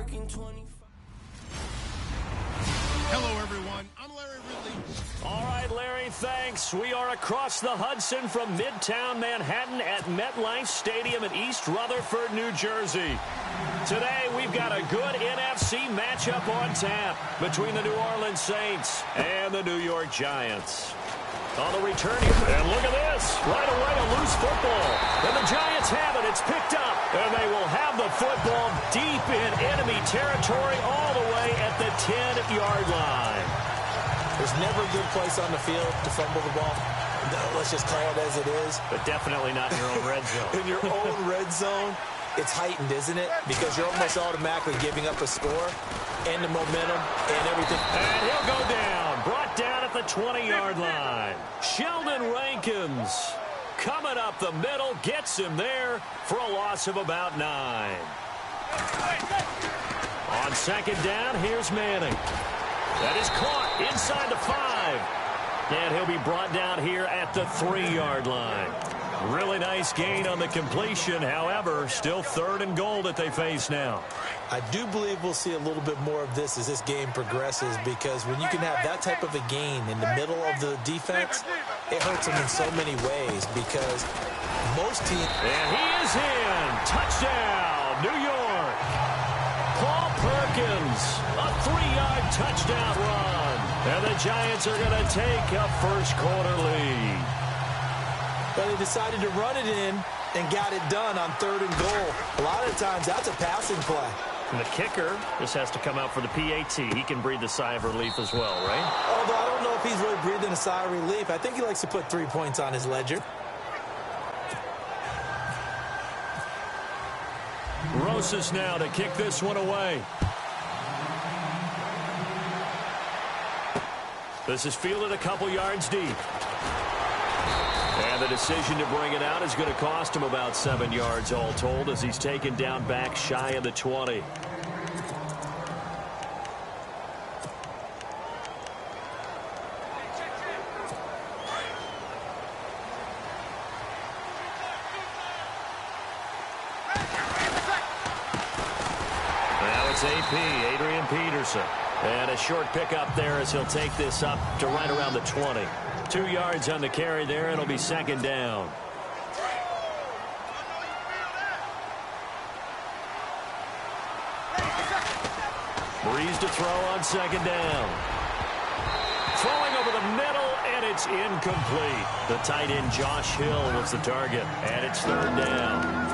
working 25. Hello, everyone. I'm Larry Ridley. All right, Larry, thanks. We are across the Hudson from Midtown Manhattan at MetLife Stadium in East Rutherford, New Jersey. Today, we've got a good NFC matchup on tap between the New Orleans Saints and the New York Giants. On the return here, and look at this. Right away, a loose football. And the Giants have it. It's picked up. And they will have the football deep in enemy territory all the way at the 10-yard line. There's never a good place on the field to fumble the ball. No, let's just call it as it is. But definitely not in your own red zone. In your own red zone, it's heightened, isn't it? Because you're almost automatically giving up a score and the momentum and everything. And he'll go down. Brought down at the 20-yard line. Sheldon Rankins coming up the middle. Gets him there for a loss of about 9. On second down, here's Manning. That is caught inside the 5. And he'll be brought down here at the 3-yard line. Really nice gain on the completion. However, still 3rd and goal that they face now. I do believe we'll see a little bit more of this as this game progresses, because when you can have that type of a gain in the middle of the defense, it hurts them in so many ways, because most teams... And he is in. Touchdown, New York. Paul Perkins, a 3-yard touchdown run. And the Giants are going to take a first-quarter lead. But they decided to run it in and got it done on 3rd and goal. A lot of times, that's a passing play. And the kicker just has to come out for the PAT. He can breathe a sigh of relief as well, right? Although I don't know if he's really breathing a sigh of relief. I think he likes to put 3 points on his ledger. Rosas now to kick this one away. This is fielded a couple yards deep. And the decision to bring it out is going to cost him about 7 yards all told, as he's taken down back shy of the 20. Now it's AP, Adrian Peterson. And a short pickup there as he'll take this up to right around the 20. 2 yards on the carry there. It'll be 2nd down. Breeze to throw on 2nd down. Throwing over the middle, and it's incomplete. The tight end Josh Hill was the target, and it's 3rd down.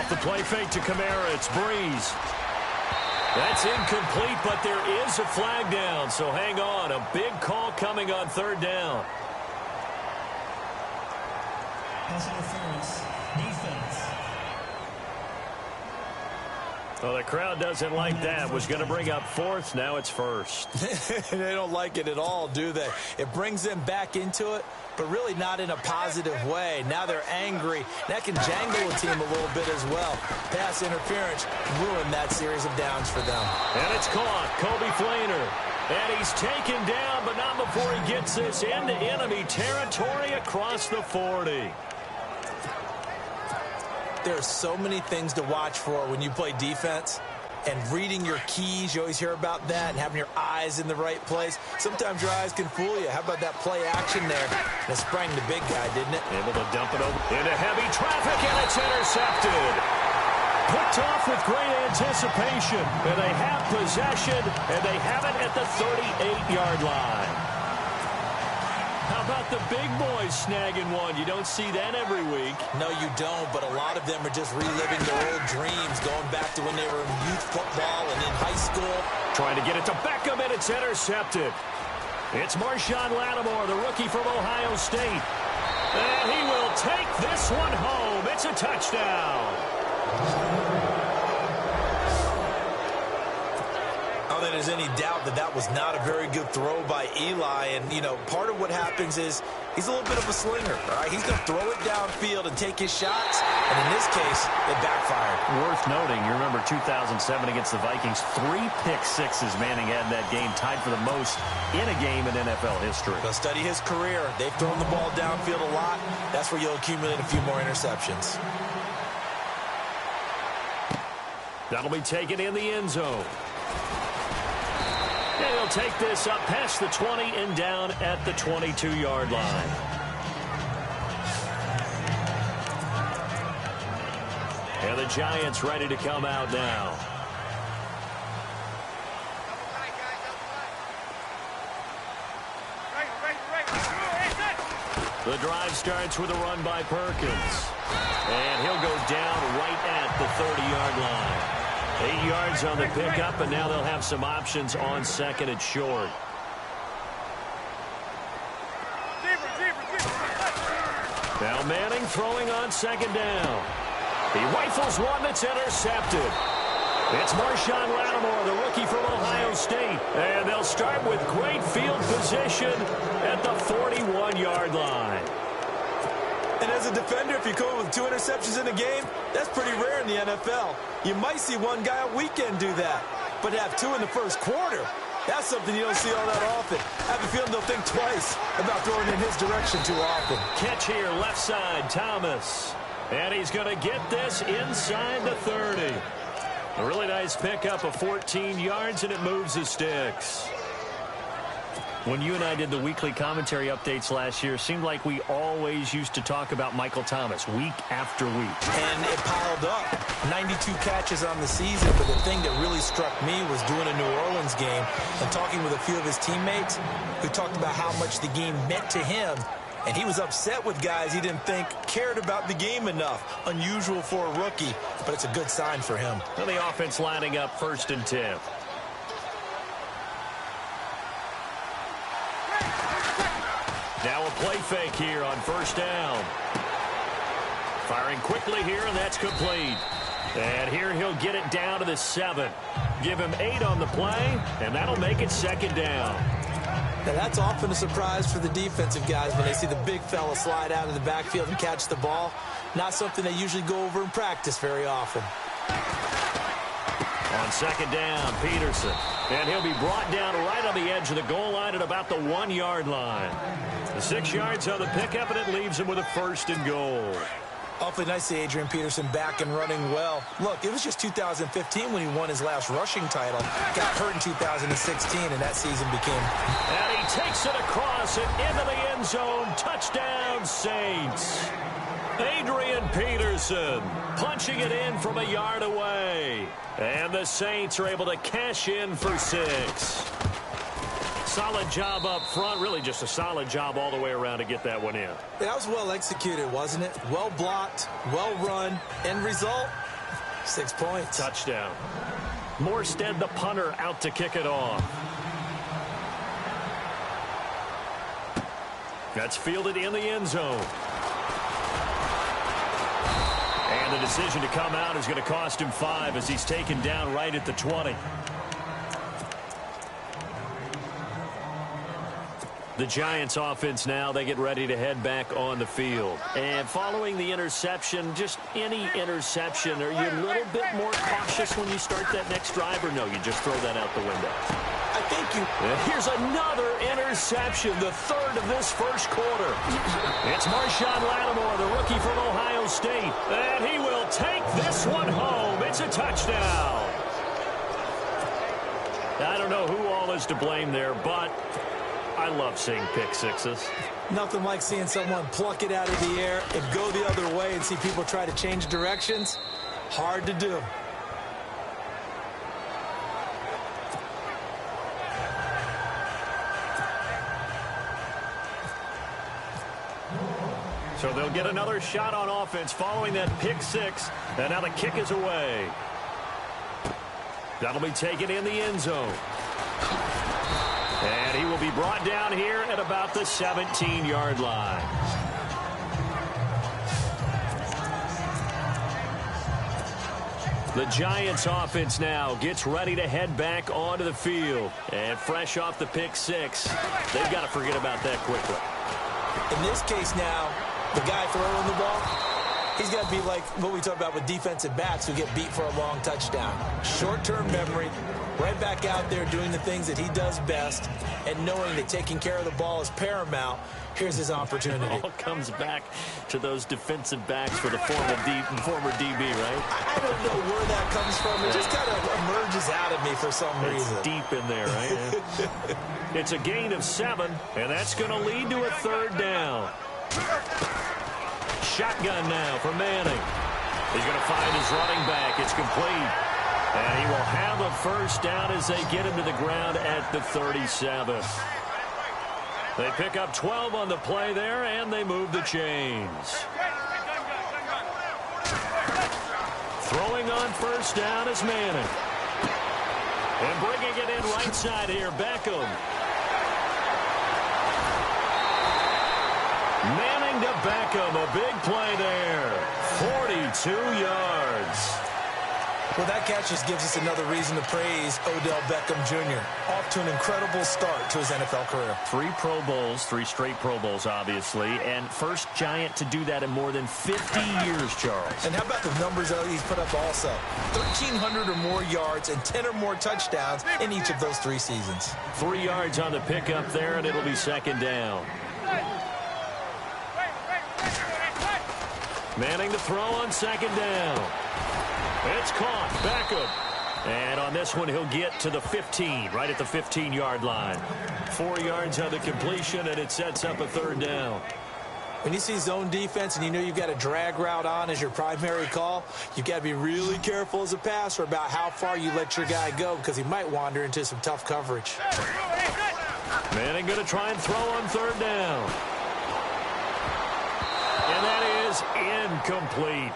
The play fake to Kamara. It's Breeze. That's incomplete, but there is a flag down, so hang on. A big call coming on 3rd down. Pass interference. Defense. Well, the crowd doesn't like that. Was going to bring up 4th. Now it's 1st. They don't like it at all, do they? It brings them back into it, but really not in a positive way. Now they're angry. That can jangle a team a little bit as well. Pass interference ruined that series of downs for them. And it's caught. Kobe Flainer. And he's taken down, but not before he gets this into enemy territory across the 40. There are so many things to watch for when you play defense. And reading your keys, you always hear about that, and having your eyes in the right place. Sometimes your eyes can fool you. How about that play action there? That sprang the big guy, didn't it? Able to dump it over into heavy traffic, and it's intercepted. Picked off with great anticipation. And they have possession, and they have it at the 38-yard line. How about the big boys snagging one? You don't see that every week. No, you don't, but a lot of them are just reliving their old dreams, going back to when they were in youth football and in high school. Trying to get it to Beckham, and it's intercepted. It's Marshawn Lattimore, the rookie from Ohio State. And he will take this one home. It's a touchdown. Oh, they that there's any doubt that that was not a very good throw by Eli. And, you know, part of what happens is he's a little bit of a slinger, all right? He's going to throw it downfield and take his shots. And in this case, it backfired. Worth noting, you remember 2007 against the Vikings, 3 pick sixes Manning had in that game, tied for the most in a game in NFL history. They'll study his career. They've thrown the ball downfield a lot. That's where you'll accumulate a few more interceptions. That'll be taken in the end zone. And he'll take this up past the 20 and down at the 22-yard line. And the Giants ready to come out now. The drive starts with a run by Perkins. And he'll go down right at the 30-yard line. 8 yards on the pickup, and now they'll have some options on second and short. Now Manning throwing on second down. He rifles one that's intercepted. It's Marshawn Lattimore, the rookie from Ohio State. And they'll start with great field position at the 41-yard line. And as a defender, if you come with 2 interceptions in a game, that's pretty rare in the NFL. You might see one guy a weekend do that, but to have 2 in the first quarter, that's something you don't see all that often. I have a feeling they'll think twice about throwing in his direction too often. Catch here, left side, Thomas. And he's going to get this inside the 30. A really nice pickup of 14 yards, and it moves the sticks. When you and I did the weekly commentary updates last year, it seemed like we always used to talk about Michael Thomas week after week. And it piled up. 92 catches on the season, but the thing that really struck me was doing a New Orleans game and talking with a few of his teammates who talked about how much the game meant to him. And he was upset with guys he didn't think cared about the game enough. Unusual for a rookie, but it's a good sign for him. And the offense lining up 1st and 10. Now a play fake here on 1st down. Firing quickly here, and that's complete. And here he'll get it down to the 7. Give him 8 on the play, and that'll make it 2nd down. Now that's often a surprise for the defensive guys when they see the big fella slide out of the backfield and catch the ball. Not something they usually go over in practice very often. On 2nd down, Peterson. And he'll be brought down right on the edge of the goal line at about the 1-yard line. The 6 yards on the pickup, and it leaves him with a 1st and goal. Awfully nice to see Adrian Peterson back and running well. Look, it was just 2015 when he won his last rushing title. Got hurt in 2016, and that season became... And he takes it across and into the end zone. Touchdown, Saints. Adrian Peterson punching it in from a yard away. And the Saints are able to cash in for 6. Solid job up front. Really just a solid job all the way around to get that one in. That was well executed, wasn't it? Well blocked, well run. End result, 6 points. Touchdown. Morstead, the punter, out to kick it off. That's fielded in the end zone. And the decision to come out is going to cost him 5 as he's taken down right at the 20. The Giants offense now, they get ready to head back on the field. And following the interception, just any interception, are you a little bit more cautious when you start that next drive, or no, you just throw that out the window? I think you... And here's another interception, the 3rd of this first quarter. It's Marshawn Lattimore, the rookie from Ohio State. And he will take this one home. It's a touchdown. I don't know who all is to blame there, but I love seeing pick sixes. Nothing like seeing someone pluck it out of the air and go the other way and see people try to change directions. Hard to do. So they'll get another shot on offense following that pick 6. And now the kick is away. That'll be taken in the end zone. And he will be brought down here at about the 17-yard line. The Giants offense now gets ready to head back onto the field. And fresh off the pick six, they've got to forget about that quickly. In this case now, the guy throwing the ball, he's got to be like what we talked about with defensive backs who get beat for a long touchdown. Short-term memory, right back out there doing the things that he does best, and knowing that taking care of the ball is paramount. Here's his opportunity. It all comes back to those defensive backs for the former DB, right? I don't know where that comes from. It just kind of emerges out of me for some reason. It's deep in there, right? It's a gain of 7, and that's going to lead to a 3rd down. Shotgun now for Manning. He's going to find his running back. It's complete. And he will have a 1st down as they get him to the ground at the 37. They pick up 12 on the play there, and they move the chains. Throwing on 1st down is Manning. And bringing it in right side here, Beckham. Manning to Beckham, a big play there. 42 yards. Well, that catch just gives us another reason to praise Odell Beckham Jr. Off to an incredible start to his NFL career. 3 Pro Bowls, 3 straight Pro Bowls, obviously, and first Giant to do that in more than 50 years, Charles. And how about the numbers that he's put up also? 1,300 or more yards and 10 or more touchdowns in each of those 3 seasons. 3 yards on the pickup there, and it'll be 2nd down. Manning to throw on 2nd down. It's caught. Beckham. And on this one, he'll get to the 15, right at the 15-yard line. 4 yards on the completion, and it sets up a 3rd down. When you see zone defense and you know you've got a drag route on as your primary call, you've got to be really careful as a passer about how far you let your guy go because he might wander into some tough coverage. Manning going to try and throw on 3rd down. And that is incomplete.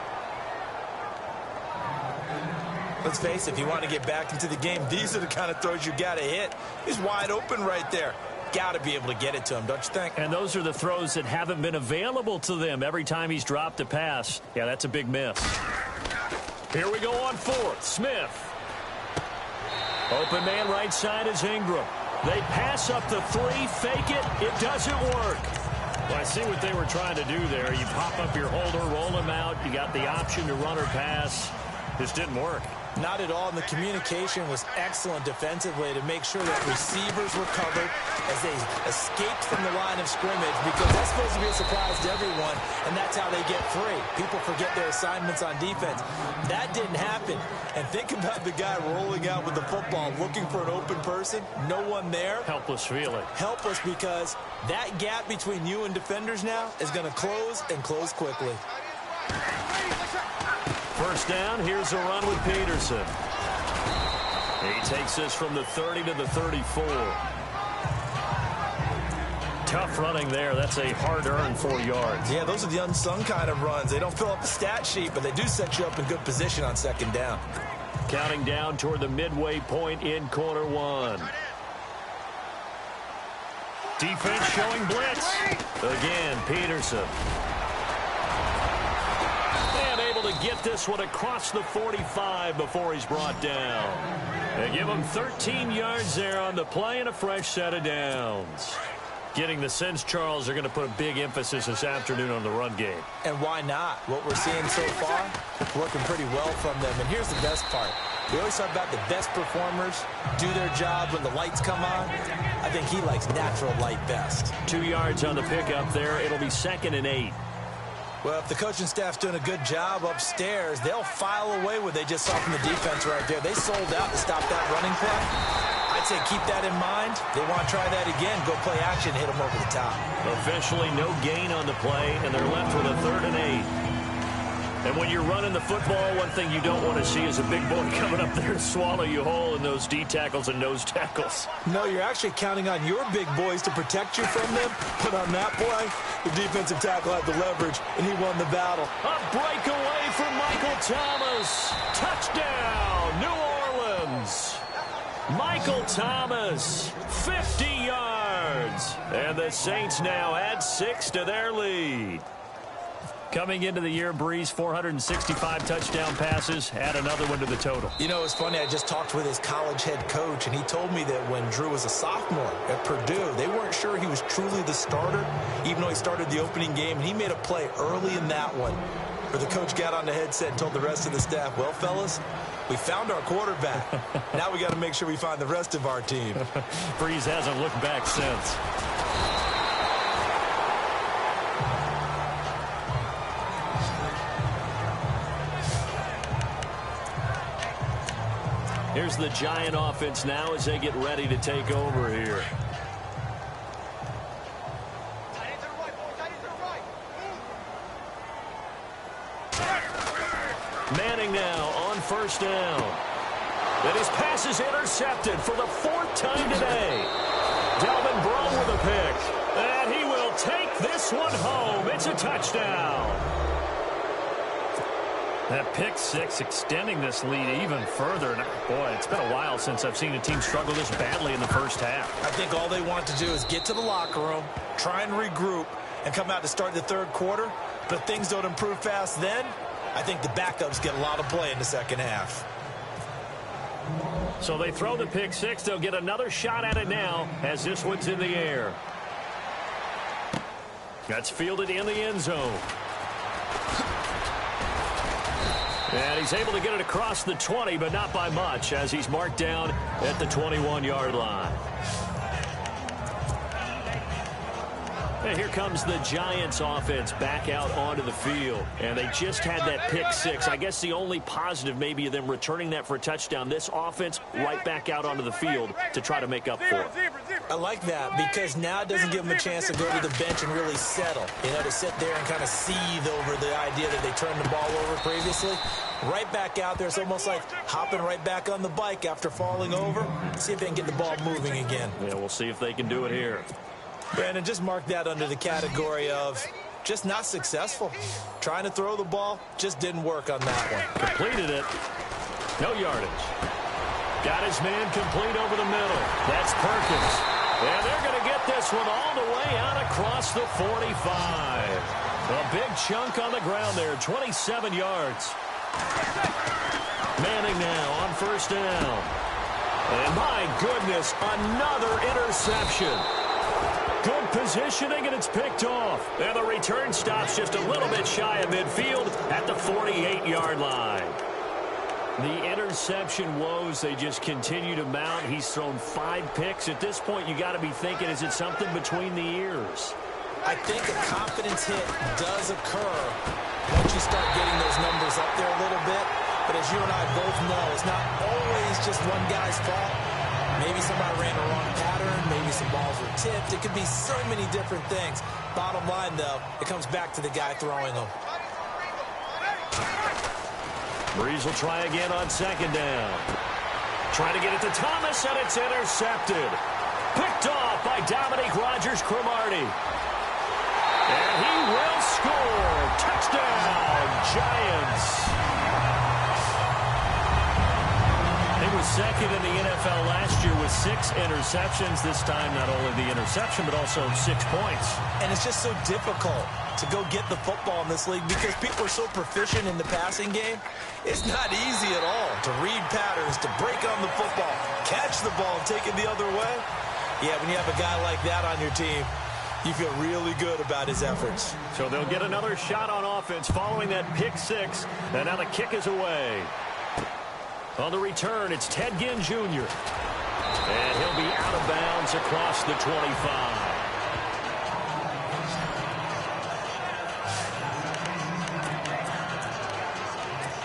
Let's face it, if you want to get back into the game, these are the kind of throws you got to hit. He's wide open right there. Got to be able to get it to him, don't you think? And those are the throws that haven't been available to them every time he's dropped a pass. Yeah, that's a big miss. Here we go on 4th. Smith. Open man right side is Ingram. They pass up the 3, fake it. It doesn't work. Well, I see what they were trying to do there. You pop up your holder, roll him out. You got the option to run or pass. Just didn't work. Not at all, and the communication was excellent defensively to make sure that receivers were covered as they escaped from the line of scrimmage because that's supposed to be a surprise to everyone, and that's how they get free. People forget their assignments on defense. That didn't happen. And think about the guy rolling out with the football, looking for an open person, no one there. Helpless feeling. Helpless because that gap between you and defenders now is going to close and close quickly. 1st down, here's a run with Peterson. He takes this from the 30 to the 34. Tough running there. That's a hard-earned 4 yards. Yeah, those are the unsung kind of runs. They don't fill up the stat sheet, but they do set you up in good position on 2nd down. Counting down toward the midway point in quarter 1. Defense showing blitz. Again, Peterson. To get this one across the 45 before he's brought down. They give him 13 yards there on the play and a fresh set of downs. Getting the sense, Charles, they're going to put a big emphasis this afternoon on the run game. And why not? What we're seeing so far, working pretty well from them. And here's the best part. We always talk about the best performers do their job when the lights come on. I think he likes natural light best. 2 yards on the pickup there. It'll be 2nd and 8. Well, if the coaching staff's doing a good job upstairs, they'll file away what they just saw from the defense right there. They sold out to stop that running play. I'd say keep that in mind. They want to try that again. Go play action, hit them over the top. Officially no gain on the play, and they're left with a 3rd and 8. And when you're running the football, one thing you don't want to see is a big boy coming up there and swallow you whole in those D tackles and nose tackles. No, you're actually counting on your big boys to protect you from them. But on that play, the defensive tackle had the leverage, and he won the battle. A breakaway from Michael Thomas. Touchdown, New Orleans. Michael Thomas, 50 yards. And the Saints now add 6 to their lead. Coming into the year, Breeze, 465 touchdown passes. Add another one to the total. You know, it's funny. I just talked with his college head coach, and he told me that when Drew was a sophomore at Purdue, they weren't sure he was truly the starter, even though he started the opening game, and he made a play early in that one where the coach got on the headset and told the rest of the staff, well, fellas, we found our quarterback. Now we got to make sure we find the rest of our team. Breeze hasn't looked back since. Here's the Giant offense now as they get ready to take over here. Manning now on first down. And his pass is intercepted for the fourth time today. Delvin Breaux with a pick. And he will take this one home. It's a touchdown. That pick six extending this lead even further. And boy, it's been a while since I've seen a team struggle this badly in the first half. I think all they want to do is get to the locker room, try and regroup, and come out to start the third quarter. But if things don't improve fast then, I think the backups get a lot of play in the second half. So they throw the pick six. They'll get another shot at it now as this one's in the air. That's fielded in the end zone. And he's able to get it across the 20, but not by much, as he's marked down at the 21-yard line. And here comes the Giants offense back out onto the field. And they just had that pick six. I guess the only positive maybe of them returning that for a touchdown. This offense right back out onto the field to try to make up for it. I like that because now it doesn't give them a chance to go to the bench and really settle. You know, to sit there and kind of seethe over the idea that they turned the ball over previously. Right back out there. It's almost like hopping right back on the bike after falling over. See if they can get the ball moving again. Yeah, we'll see if they can do it here. Brandon, just mark that under the category of just not successful. Trying to throw the ball just didn't work on that one. Completed it. No yardage. Got his man complete over the middle. That's Perkins. And they're going to get this one all the way out across the 45. A big chunk on the ground there, 27 yards. Manning now on first down. And my goodness, another interception. Good positioning, and it's picked off. And the return stops just a little bit shy of midfield at the 48-yard line. The interception woes, they just continue to mount. He's thrown 5 picks. At this point, you got to be thinking, is it something between the ears? I think a confidence hit does occur once you start getting those numbers up there a little bit. But as you and I both know, it's not always just one guy's fault. Maybe somebody ran a wrong pattern. Maybe some balls were tipped. It could be so many different things. Bottom line, though, it comes back to the guy throwing them. Breeze will try again on second down. Trying to get it to Thomas, and it's intercepted. Picked off by Dominique Rodgers-Cromartie. And he will score. Touchdown, Giants. He was second in the NFL last year with 6 interceptions. This time, not only the interception, but also 6 points. And it's just so difficult to go get the football in this league because people are so proficient in the passing game. It's not easy at all to read patterns, to break on the football, catch the ball, and take it the other way. Yeah, when you have a guy like that on your team, you feel really good about his efforts. So they'll get another shot on offense following that pick six. And now the kick is away. On the return, it's Ted Ginn Jr. And he'll be out of bounds across the 25.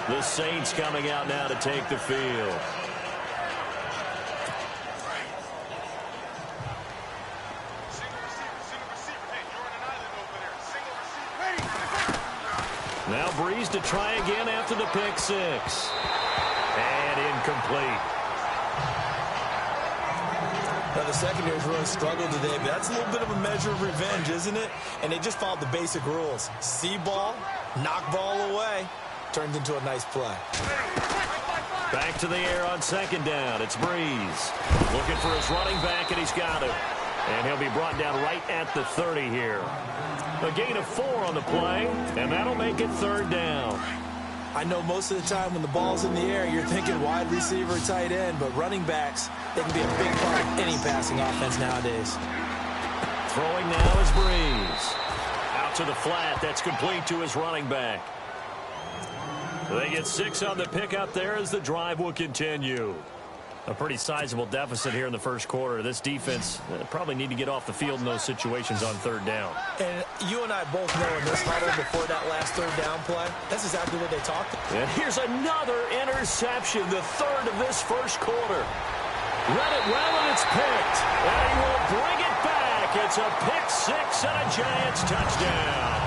The Saints coming out now to take the field. Now Breeze to try again after the pick six. And incomplete. Now, the secondary's really struggled today, but that's a little bit of a measure of revenge, isn't it? And they just followed the basic rules. See ball, knock ball away. Turns into a nice play. Back to the air on second down. It's Breeze. Looking for his running back, and he's got it. And he'll be brought down right at the 30 here. A gain of 4 on the play, and that'll make it 3rd down. I know most of the time when the ball's in the air, you're thinking wide receiver, tight end, but running backs, they can be a big part of any passing offense nowadays. Throwing now is Breeze. Out to the flat. That's complete to his running back. They get 6 on the pickup there as the drive will continue. A pretty sizable deficit here in the first quarter. This defense probably need to get off the field in those situations on 3rd down. And you and I both know in this huddle before that last 3rd down play, that's exactly what they talked about. And here's another interception, the 3rd of this first quarter. Read it well, and it's picked. And he will bring it back. It's a pick 6 and a Giants touchdown.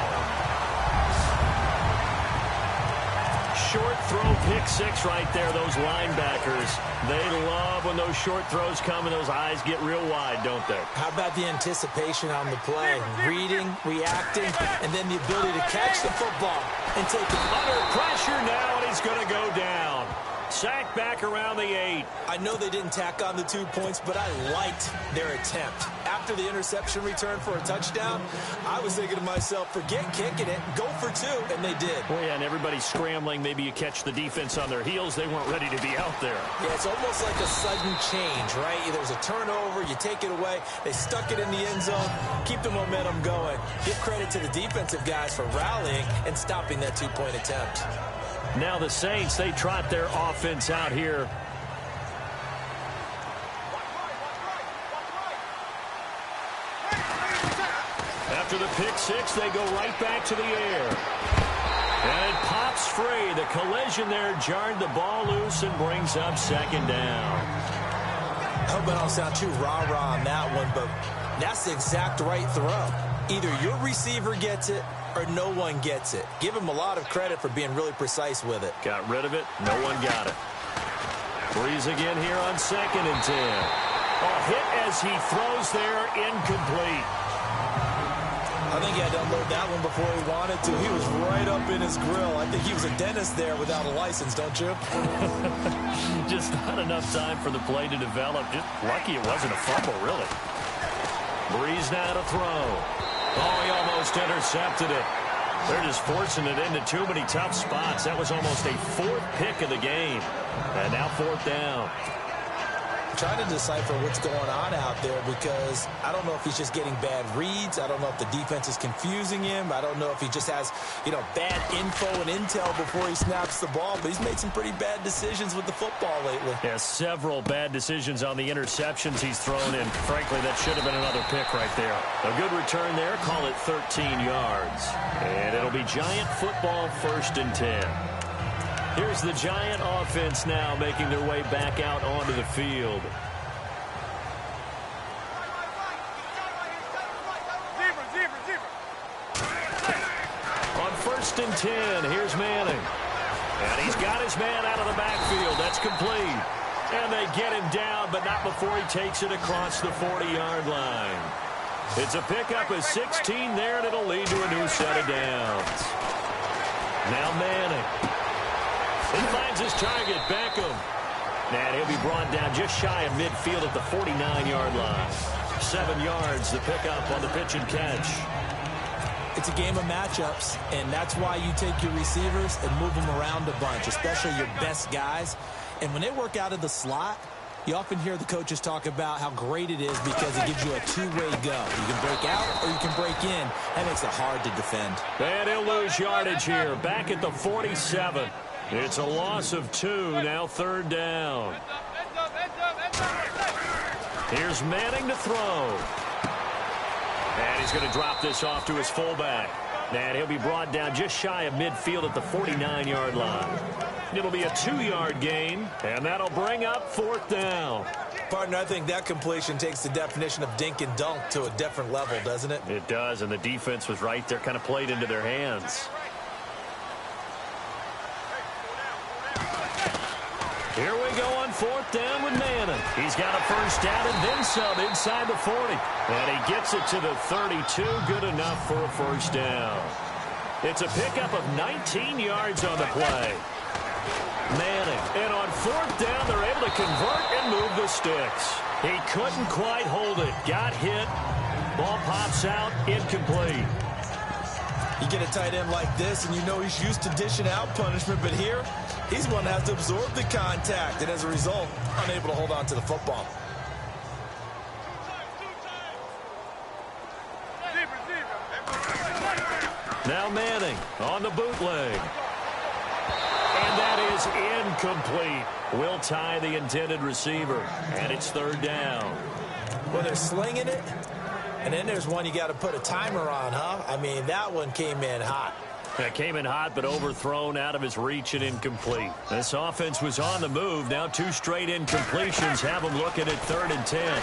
Short throw, pick 6 right there. Those linebackers, they love when those short throws come and those eyes get real wide, don't they? How about the anticipation on the play? Reading, reacting, and then the ability to catch the football and take it. Under pressure now, and he's going to go down. Sacked back around the 8. I know they didn't tack on the 2 points, but I liked their attempt. After the interception return for a touchdown, I was thinking to myself, forget kicking it, go for 2, and they did. Well, yeah, and everybody's scrambling. Maybe you catch the defense on their heels. They weren't ready to be out there. Yeah, it's almost like a sudden change, right? There's a turnover, you take it away, they stuck it in the end zone, keep the momentum going. Give credit to the defensive guys for rallying and stopping that 2-point attempt. Now the Saints, they trot their offense out here. After the pick 6, they go right back to the air. And it pops free. The collision there jarred the ball loose and brings up 2nd down. I hope I don't sound too rah-rah on that one, but that's the exact right throw. Either your receiver gets it or no one gets it. Give him a lot of credit for being really precise with it. Got rid of it. No one got it. Breeze again here on 2nd and 10. A hit as he throws there, incomplete. I think he had to unload that one before he wanted to. He was right up in his grill. I think he was a dentist there without a license, don't you? Just not enough time for the play to develop. Just lucky it wasn't a fumble, really. Breeze now to throw. Oh, he almost intercepted it. They're just forcing it into too many tough spots. That was almost a 4th pick of the game. And now 4th down. I'm trying to decipher what's going on out there because I don't know if he's just getting bad reads. I don't know if the defense is confusing him. I don't know if he just has, bad info and intel before he snaps the ball. But he's made some pretty bad decisions with the football lately. Yeah, several bad decisions on the interceptions he's thrown in. Frankly, that should have been another pick right there. A good return there. Call it 13 yards. And it'll be Giant football 1st and 10. Here's the Giant offense now making their way back out onto the field. On 1st and 10, here's Manning. And he's got his man out of the backfield. That's complete. And they get him down, but not before he takes it across the 40-yard line. It's a pickup of 16 there, and it'll lead to a new set of downs. Now Manning. He finds his target, Beckham. And he'll be brought down just shy of midfield at the 49-yard line. 7 yards, the pickup on the pitch and catch. It's a game of matchups, and that's why you take your receivers and move them around a bunch, especially your best guys. And when they work out of the slot, you often hear the coaches talk about how great it is because it gives you a two-way go. You can break out or you can break in. That makes it hard to defend. And he'll lose yardage here, back at the 47. It's a loss of 2, now 3rd down. Here's Manning to throw. And he's going to drop this off to his fullback. And he'll be brought down just shy of midfield at the 49-yard line. It'll be a 2-yard gain, and that'll bring up 4th down. Partner, I think that completion takes the definition of dink and dunk to a different level, doesn't it? It does, and the defense was right there, kind of played into their hands. Here we go on 4th down with Manning. He's got a 1st down and then some inside the 40. And he gets it to the 32. Good enough for a 1st down. It's a pickup of 19 yards on the play. Manning. And on 4th down, they're able to convert and move the sticks. He couldn't quite hold it. Got hit. Ball pops out. Incomplete. You get a tight end like this, and you know he's used to dishing out punishment, but here, he's one that has to absorb the contact, and as a result, unable to hold on to the football. Now Manning on the bootleg. And that is incomplete. Will tie the intended receiver, and it's third down. Well, they're slinging it, and then there's one you got to put a timer on, huh? I mean, that one came in hot. It came in hot, but overthrown, out of his reach, and incomplete. This offense was on the move. Now 2 straight incompletions have them looking at 3rd and 10.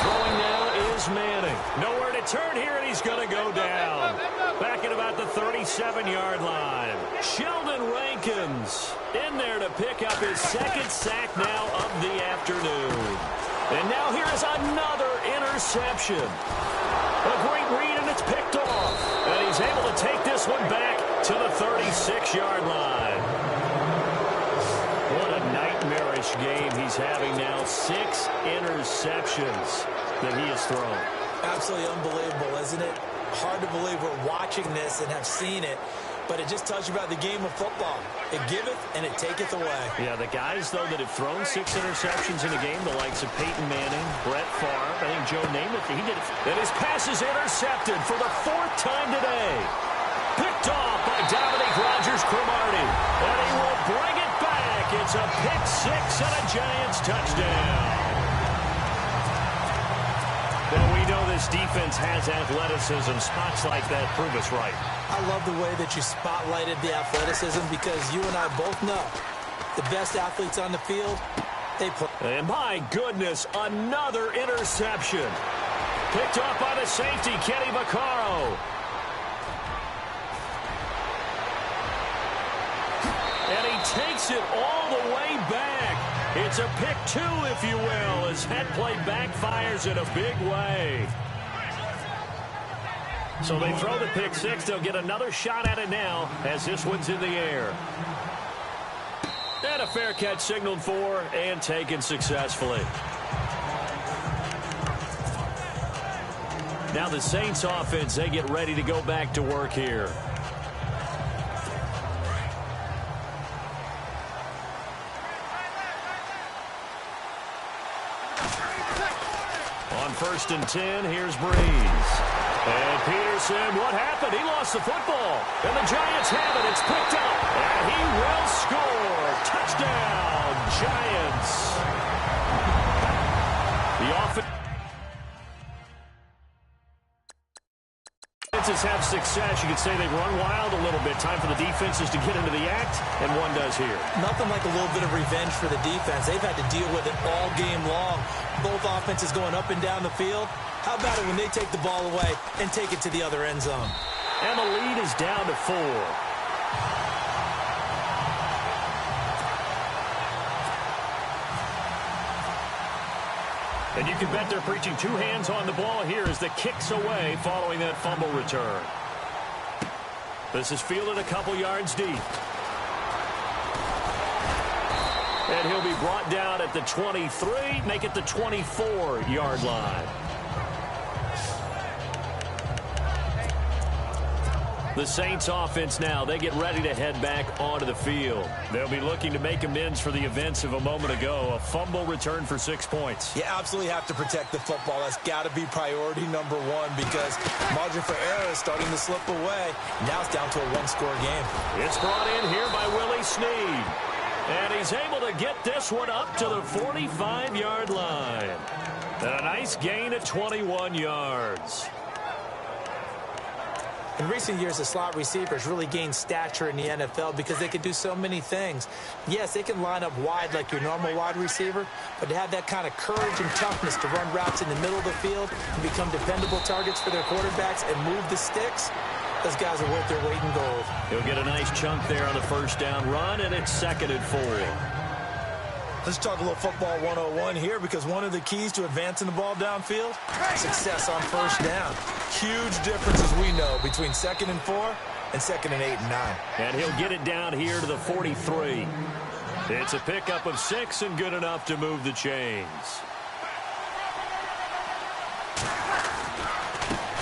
Throwing now is Manning. Nowhere to turn here, and he's going to go down. Back at about the 37-yard line. Sheldon Rankins in there to pick up his 2nd sack now of the afternoon. And now here is another interception. A great read, and it's picked off. And he's able to take this one back to the 36-yard line. What a nightmarish game he's having now. 6 interceptions that he has thrown. Absolutely unbelievable, isn't it? Hard to believe we're watching this and have seen it, but it just tells you about the game of football. It giveth and it taketh away. Yeah, the guys, though, that have thrown 6 interceptions in a game, the likes of Peyton Manning, Brett Favre, I think Joe Namath, he did it. And his pass is intercepted for the 4th time today. Picked off by Dominique Rodgers-Cromartie. And he will bring it back. It's a pick 6 and a Giants touchdown. Now, we know this defense has athleticism. Spots like that prove us right. I love the way that you spotlighted the athleticism because you and I both know the best athletes on the field, they play. And my goodness, another interception. Picked off by the safety, Kenny Vaccaro. And he takes it all the way back. It's a pick 2, if you will, as that play backfires in a big way. So they throw the pick 6. They'll get another shot at it now as this one's in the air. And a fair catch signaled for and taken successfully. Now the Saints offense, they get ready to go back to work here. On 1st and 10, here's Breeze. And Peterson, what happened? He lost the football. And the Giants have it. It's picked up. And he will score. Touchdown, Giants. The offenses have success. You could say they've run wild a little bit. Time for the defenses to get into the act, and one does here. Nothing like a little bit of revenge for the defense. They've had to deal with it all game long. Both offenses going up and down the field. How about it when they take the ball away and take it to the other end zone? And the lead is down to 4. And you can bet they're preaching 2 hands on the ball here as the kick's away following that fumble return. This is fielded a couple yards deep. And he'll be brought down at the 23, make it the 24-yard line. The Saints offense now, they get ready to head back onto the field. They'll be looking to make amends for the events of a moment ago. A fumble return for 6 points. You absolutely have to protect the football. That's got to be priority number 1 because margin for error is starting to slip away. Now it's down to a 1-score game. It's brought in here by Willie Snead. And he's able to get this one up to the 45-yard line. And a nice gain at 21 yards. In recent years, the slot receivers really gained stature in the NFL because they can do so many things. Yes, they can line up wide like your normal wide receiver, but to have that kind of courage and toughness to run routes in the middle of the field and become dependable targets for their quarterbacks and move the sticks, those guys are worth their weight in gold. He'll get a nice chunk there on the first down run, and it's 2nd and 4. Let's talk a little football 101 here because one of the keys to advancing the ball downfield, success on first down. Huge difference, as we know, between 2nd and 4 and 2nd and 8 and 9. And he'll get it down here to the 43. It's a pickup of 6 and good enough to move the chains.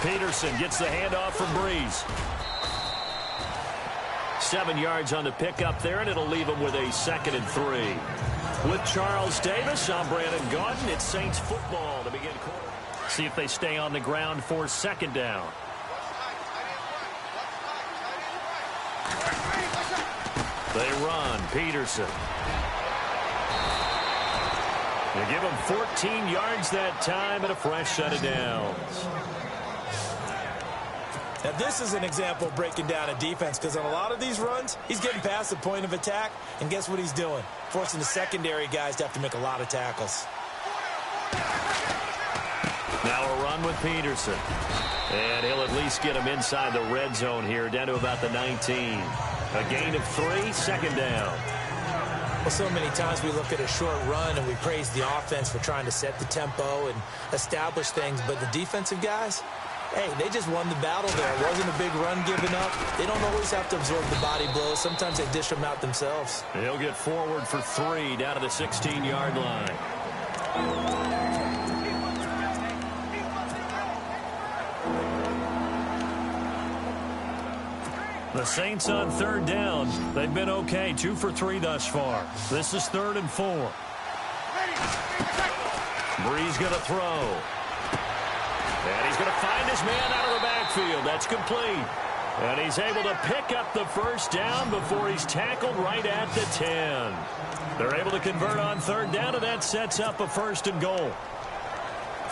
Peterson gets the handoff from Breeze. 7 yards on the pickup there, and it'll leave him with a 2nd and 3. With Charles Davis, I'm Brandon Gaudin. It's Saints football to begin quarter. See if they stay on the ground for 2nd down. They run. Peterson. They give him 14 yards that time and a fresh set of downs. Now, this is an example of breaking down a defense, because on a lot of these runs, he's getting past the point of attack, and guess what he's doing? Forcing the secondary guys to have to make a lot of tackles. Now a run with Peterson. And he'll at least get him inside the red zone here, down to about the 19. A gain of 3, 2nd down. Well, so many times we look at a short run and we praise the offense for trying to set the tempo and establish things, but the defensive guys, hey, they just won the battle there. It wasn't a big run given up. They don't always have to absorb the body blows. Sometimes they dish them out themselves. He'll get forward for 3 down to the 16-yard line. The Saints on 3rd down. They've been okay, 2 for 3 thus far. This is 3rd and 4. Breeze going to throw. And he's going to find his man out of the backfield. That's complete. And he's able to pick up the 1st down before he's tackled right at the 10. They're able to convert on 3rd down, and that sets up a 1st and goal.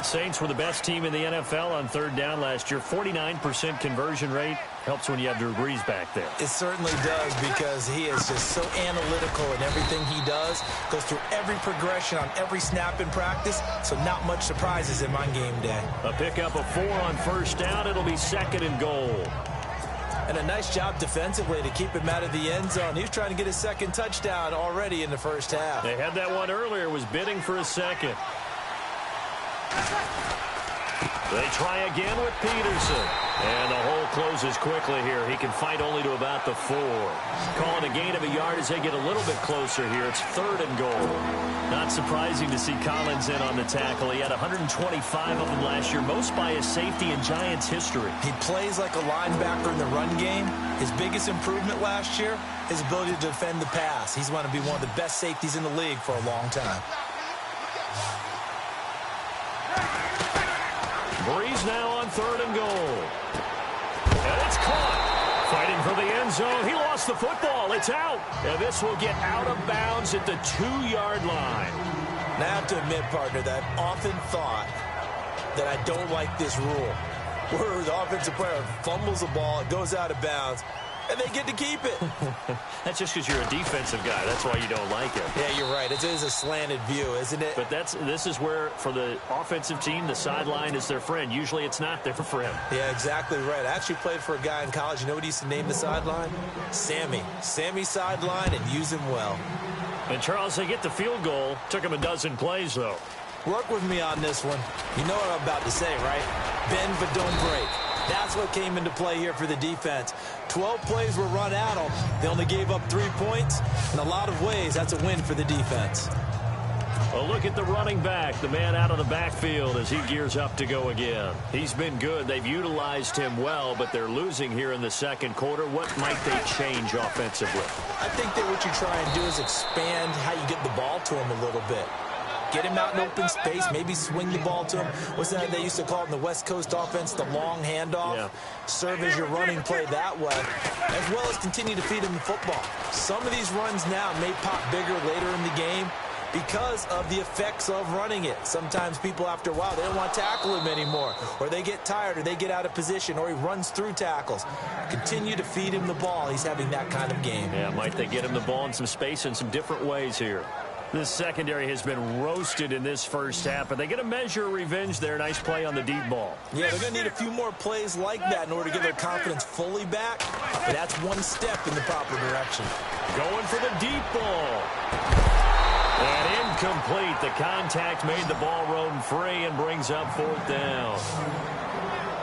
Saints were the best team in the NFL on 3rd down last year. 49% conversion rate. Helps when you have Drew Brees back there. It certainly does, because he is just so analytical in everything he does. Goes through every progression on every snap in practice, so not much surprises him on game day. A pickup of 4 on 1st down. It'll be 2nd and goal. And a nice job defensively to keep him out of the end zone. He was trying to get his 2nd touchdown already in the 1st half. They had that one earlier, was bidding for a 2nd. They try again with Peterson. And the hole closes quickly here. He can fight only to about the 4. Calling a gain of a yard as they get a little bit closer here. It's 3rd and goal. Not surprising to see Collins in on the tackle. He had 125 of them last year, most by a safety in Giants history. He plays like a linebacker in the run game. His biggest improvement last year, his ability to defend the pass. He's going to be one of the best safeties in the league for a long time. Breeze now on 3rd and goal. And it's caught. Fighting for the end zone. He lost the football. It's out. And this will get out of bounds at the 2-yard line. Now, I have to admit, partner, that I've often thought that I don't like this rule, where the offensive player fumbles the ball, it goes out of bounds, and they get to keep it. That's just because you're a defensive guy. That's why you don't like it. Yeah, you're right. It is a slanted view, isn't it? But this is where, for the offensive team, the sideline is their friend. Usually it's not there for him. Yeah, exactly right. I actually played for a guy in college. You know what he used to name the sideline? Sammy. Sammy sideline, and use him well. And, Charles, they get the field goal. Took him a dozen plays, though. Work with me on this one. You know what I'm about to say, right? Bend but don't break. That's what came into play here for the defense. 12 plays were run at them. They only gave up 3 points. In a lot of ways, that's a win for the defense. A look at the running back, the man out of the backfield as he gears up to go again. He's been good. They've utilized him well, but they're losing here in the 2nd quarter. What might they change offensively? I think that what you try and do is expand how you get the ball to him a little bit. Get him out in open space, maybe swing the ball to him. What's that they used to call it in the West Coast offense, the long handoff? Yeah. Serve as your running play that way, as well as continue to feed him the football. Some of these runs now may pop bigger later in the game because of the effects of running it. Sometimes people, after a while, they don't want to tackle him anymore, or they get tired, or they get out of position, or he runs through tackles. Continue to feed him the ball. He's having that kind of game. Yeah, might they get him the ball in some space in some different ways here. This secondary has been roasted in this 1st half, but they get a measure of revenge there. Nice play on the deep ball. Yeah, they're going to need a few more plays like that in order to get their confidence fully back, but that's one step in the proper direction. Going for the deep ball. And incomplete. The contact made the ball roam free and brings up 4th down.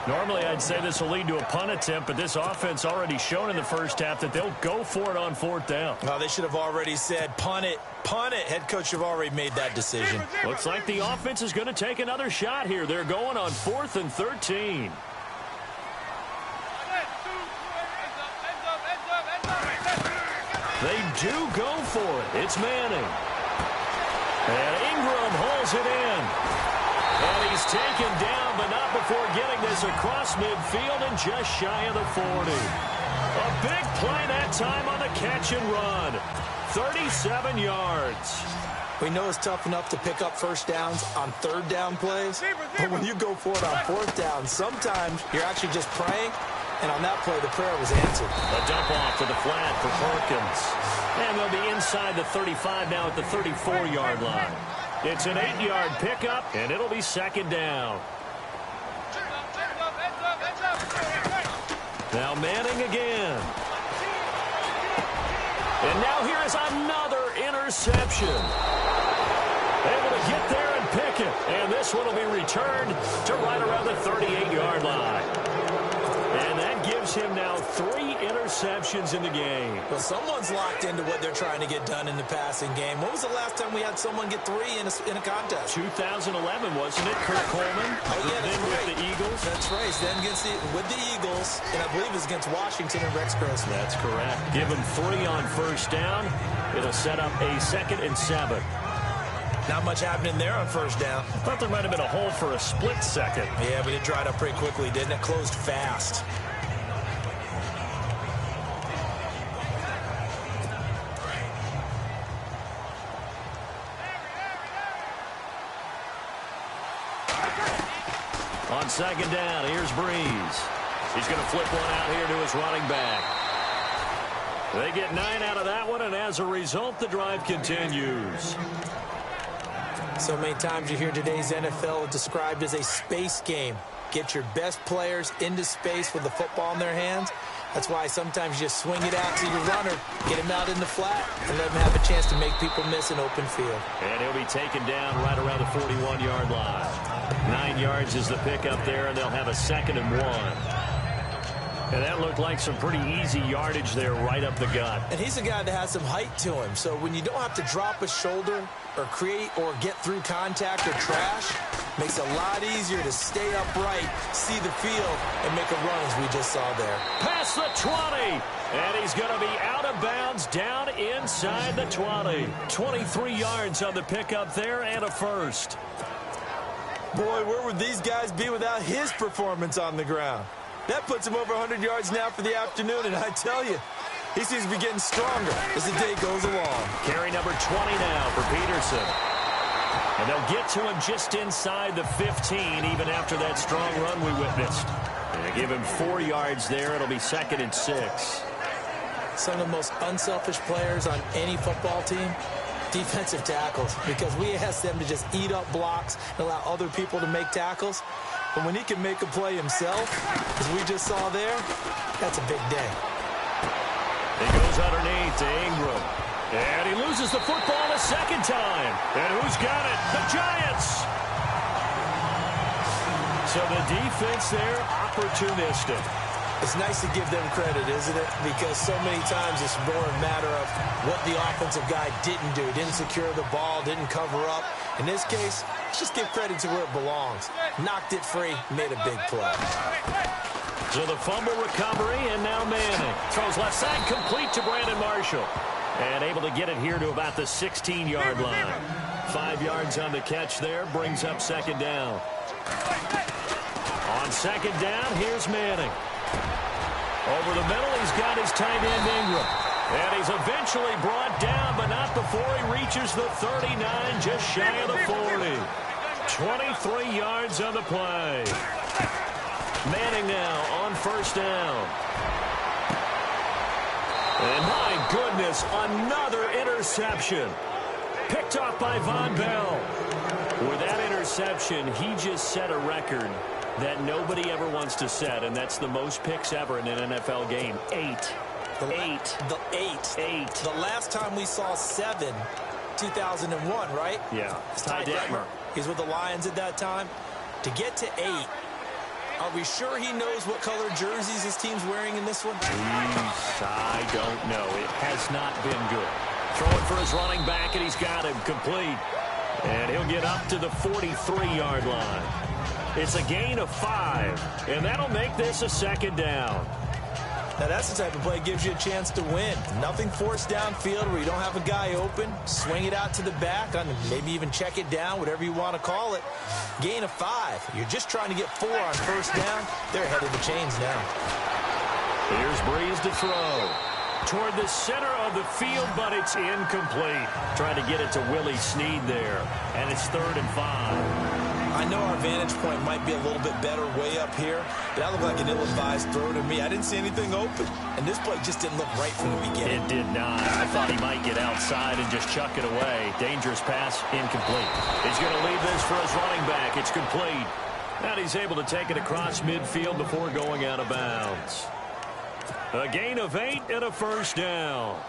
Normally, I'd say this will lead to a punt attempt, but this offense already shown in the 1st half that they'll go for it on 4th down. Oh, they should have already said, punt it, punt it. Head coach have already made that decision. Looks like the offense is going to take another shot here. They're going on 4th and 13. They do go for it. It's Manning. And Ingram holds it in. And he's taken down, but not before getting this across midfield and just shy of the 40. A big play that time on the catch and run. 37 yards. We know it's tough enough to pick up first downs on third down plays, but when you go for it on fourth down, sometimes you're actually just praying, and on that play, the prayer was answered. A dump off to the flat for Perkins. And they'll be inside the 35 now at the 34-yard line. It's an 8-yard pickup, and it'll be second down. Now Manning again. And now here is another interception. Able to get there and pick it. And this one will be returned to right around the 38-yard line. And that gives him now 3 interceptions in the game. Well, someone's locked into what they're trying to get done in the passing game. When was the last time we had someone get 3 in a contest? 2011, wasn't it? Kurt Coleman. Oh, yeah, then right. with the Eagles. That's right. Then with the Eagles, and I believe it was against Washington and Rex Grossman. That's correct. Give him 3 on first down. It'll set up a 2nd and 7. Not much happening there on first down. Thought there might have been a hole for a split second. Yeah, but it dried up pretty quickly, didn't it? Closed fast. On second down, here's Breeze. He's going to flip one out here to his running back. They get 9 out of that one, and as a result, the drive continues. So many times you hear today's NFL described as a space game. Get your best players into space with the football in their hands. That's why sometimes you just swing it out to your runner, get him out in the flat, and let him have a chance to make people miss an open field. And he'll be taken down right around the 41-yard line. 9 yards is the pickup there, and they'll have a 2nd and 1. And that looked like some pretty easy yardage there right up the gut. And he's a guy that has some height to him. So when you don't have to drop a shoulder or create or get through contact or trash, makes it a lot easier to stay upright, see the field, and make a run as we just saw there. Past the 20. And he's going to be out of bounds down inside the 20. 23 yards on the pickup there and a first. Boy, where would these guys be without his performance on the ground? That puts him over 100 yards now for the afternoon, and I tell you, he seems to be getting stronger as the day goes along. Carry number 20 now for Peterson. And they'll get to him just inside the 15, even after that strong run we witnessed. And they give him 4 yards there. It'll be 2nd and 6. Some of the most unselfish players on any football team, defensive tackles, because we ask them to just eat up blocks and allow other people to make tackles. But when he can make a play himself, as we just saw there, that's a big day. He goes underneath to Ingram. And he loses the football a second time. And who's got it? The Giants. So the defense there, opportunistic. It's nice to give them credit, isn't it? Because so many times it's more a matter of what the offensive guy didn't do. Didn't secure the ball, didn't cover up. In this case, let's just give credit to where it belongs. Knocked it free, made a big play. So the fumble recovery, and now Manning. Throws left side, complete to Brandon Marshall. And able to get it here to about the 16-yard line. 5 yards on the catch there, brings up 2nd down. On 2nd down, here's Manning. Over the middle, he's got his tight end Ingram. And he's eventually brought down, but not before he reaches the 39, just shy of the 40. 23 yards on the play. Manning now on first down. And my goodness, another interception. Picked off by Von Bell. With that interception, he just set a record that nobody ever wants to set, and that's the most picks ever in an NFL game. 8. The last time we saw 7, 2001, right? Yeah. Ty Detmer. He's with the Lions at that time. To get to 8, are we sure he knows what color jerseys his team's wearing in this one? I don't know. It has not been good. Throwing for his running back, and he's got him complete. And he'll get up to the 43-yard line. It's a gain of 5, and that'll make this a 2nd down. Now, that's the type of play that gives you a chance to win. Nothing forced downfield where you don't have a guy open. Swing it out to the back, maybe even check it down, whatever you want to call it. Gain of 5. You're just trying to get 4 on first down. They're ahead of the chains now. Here's Breeze to throw. Toward the center of the field, but it's incomplete. Trying to get it to Willie Snead there. And it's 3rd and 5. I know our vantage point might be a little bit better way up here, but that looked like an ill-advised throw to me. I didn't see anything open, and this play just didn't look right from the beginning. It did not. I thought he might get outside and just chuck it away. Dangerous pass, incomplete. He's going to leave this for his running back. It's complete. And he's able to take it across midfield before going out of bounds. A gain of 8 and a first down.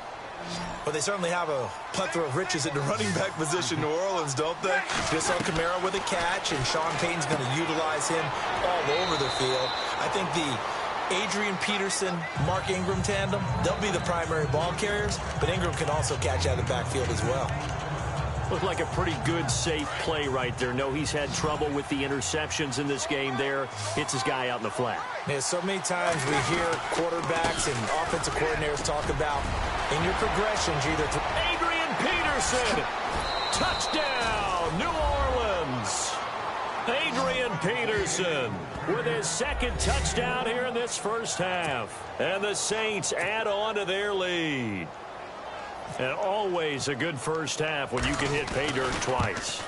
But they certainly have a plethora of riches at the running back position, New Orleans, don't they? Just saw Kamara with a catch, and Sean Payton's going to utilize him all over the field. I think the Adrian Peterson, Mark Ingram tandem, they'll be the primary ball carriers, but Ingram can also catch out of the backfield as well. Looked like a pretty good, safe play right there. No, he's had trouble with the interceptions in this game there. Hits his guy out in the flat. Yeah, so many times we hear quarterbacks and offensive coordinators talk about in your progressions, either Adrian Peterson, touchdown, New Orleans. Adrian Peterson with his 2nd touchdown here in this first half. And the Saints add on to their lead. And always a good first half when you can hit pay dirt twice.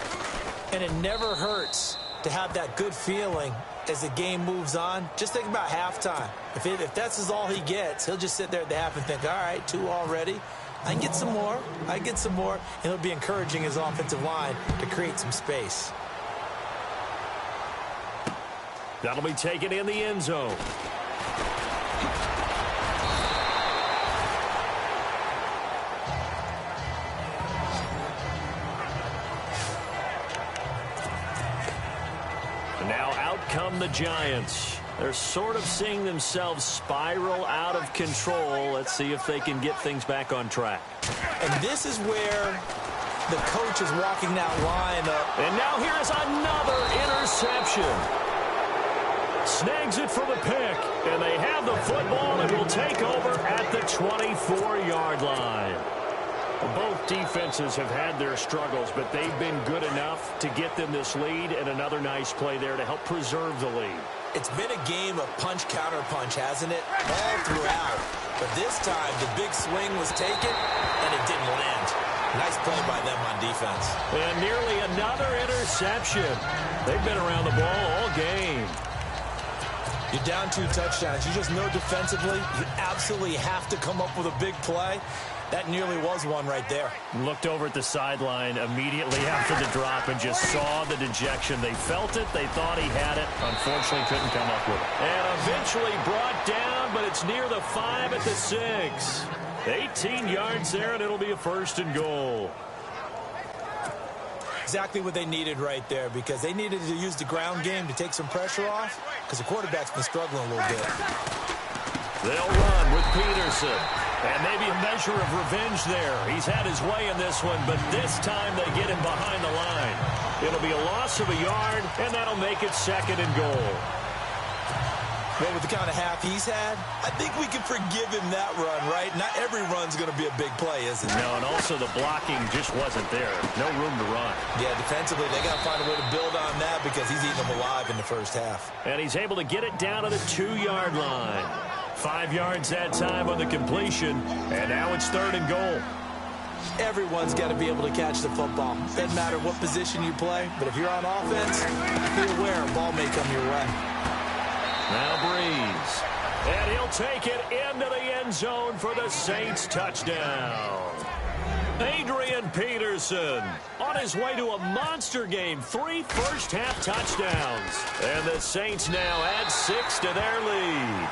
And it never hurts to have that good feeling as the game moves on. Just think about halftime. If that's all he gets, he'll just sit there at the half and think, all right, 2 already. I can get some more. I get some more. And it'll be encouraging his offensive line to create some space. That'll be taken in the end zone. Now out come the Giants. They're sort of seeing themselves spiral out of control. Let's see if they can get things back on track. And this is where the coach is walking that line up. And now here is another interception. Snags it for the pick. And they have the football and will take over at the 24-yard line. Both defenses have had their struggles, but they've been good enough to get them this lead, and another nice play there to help preserve the lead. It's been a game of punch-counter-punch, hasn't it? All throughout. But this time, the big swing was taken, and it didn't land. Nice play by them on defense. And nearly another interception. They've been around the ball all game. You're down 2 touchdowns. You just know defensively, you absolutely have to come up with a big play. That nearly was one right there. Looked over at the sideline immediately after the drop and just saw the dejection. They felt it. They thought he had it. Unfortunately, couldn't come up with it. And eventually brought down, but it's near the 5 at the 6. 18 yards there, and it'll be a 1st and goal. Exactly what they needed right there, because they needed to use the ground game to take some pressure off, because the quarterback's been struggling a little bit. They'll run with Peterson. And maybe a measure of revenge there. He's had his way in this one, but this time they get him behind the line. It'll be a loss of a yard, and that'll make it 2nd and goal. Well, with the kind of half he's had, I think we can forgive him that run, right? Not every run's going to be a big play, is it? No, and also the blocking just wasn't there. No room to run. Yeah, defensively, they got to find a way to build on that because he's eating them alive in the first half. And he's able to get it down to the 2-yard line. 5 yards that time on the completion, and now it's 3rd and goal. Everyone's got to be able to catch the football. Doesn't matter what position you play, but if you're on offense, be aware a ball may come your way. Now Breeze. And he'll take it into the end zone for the Saints touchdown. Adrian Peterson on his way to a monster game. 3 first-half touchdowns. And the Saints now add 6 to their lead.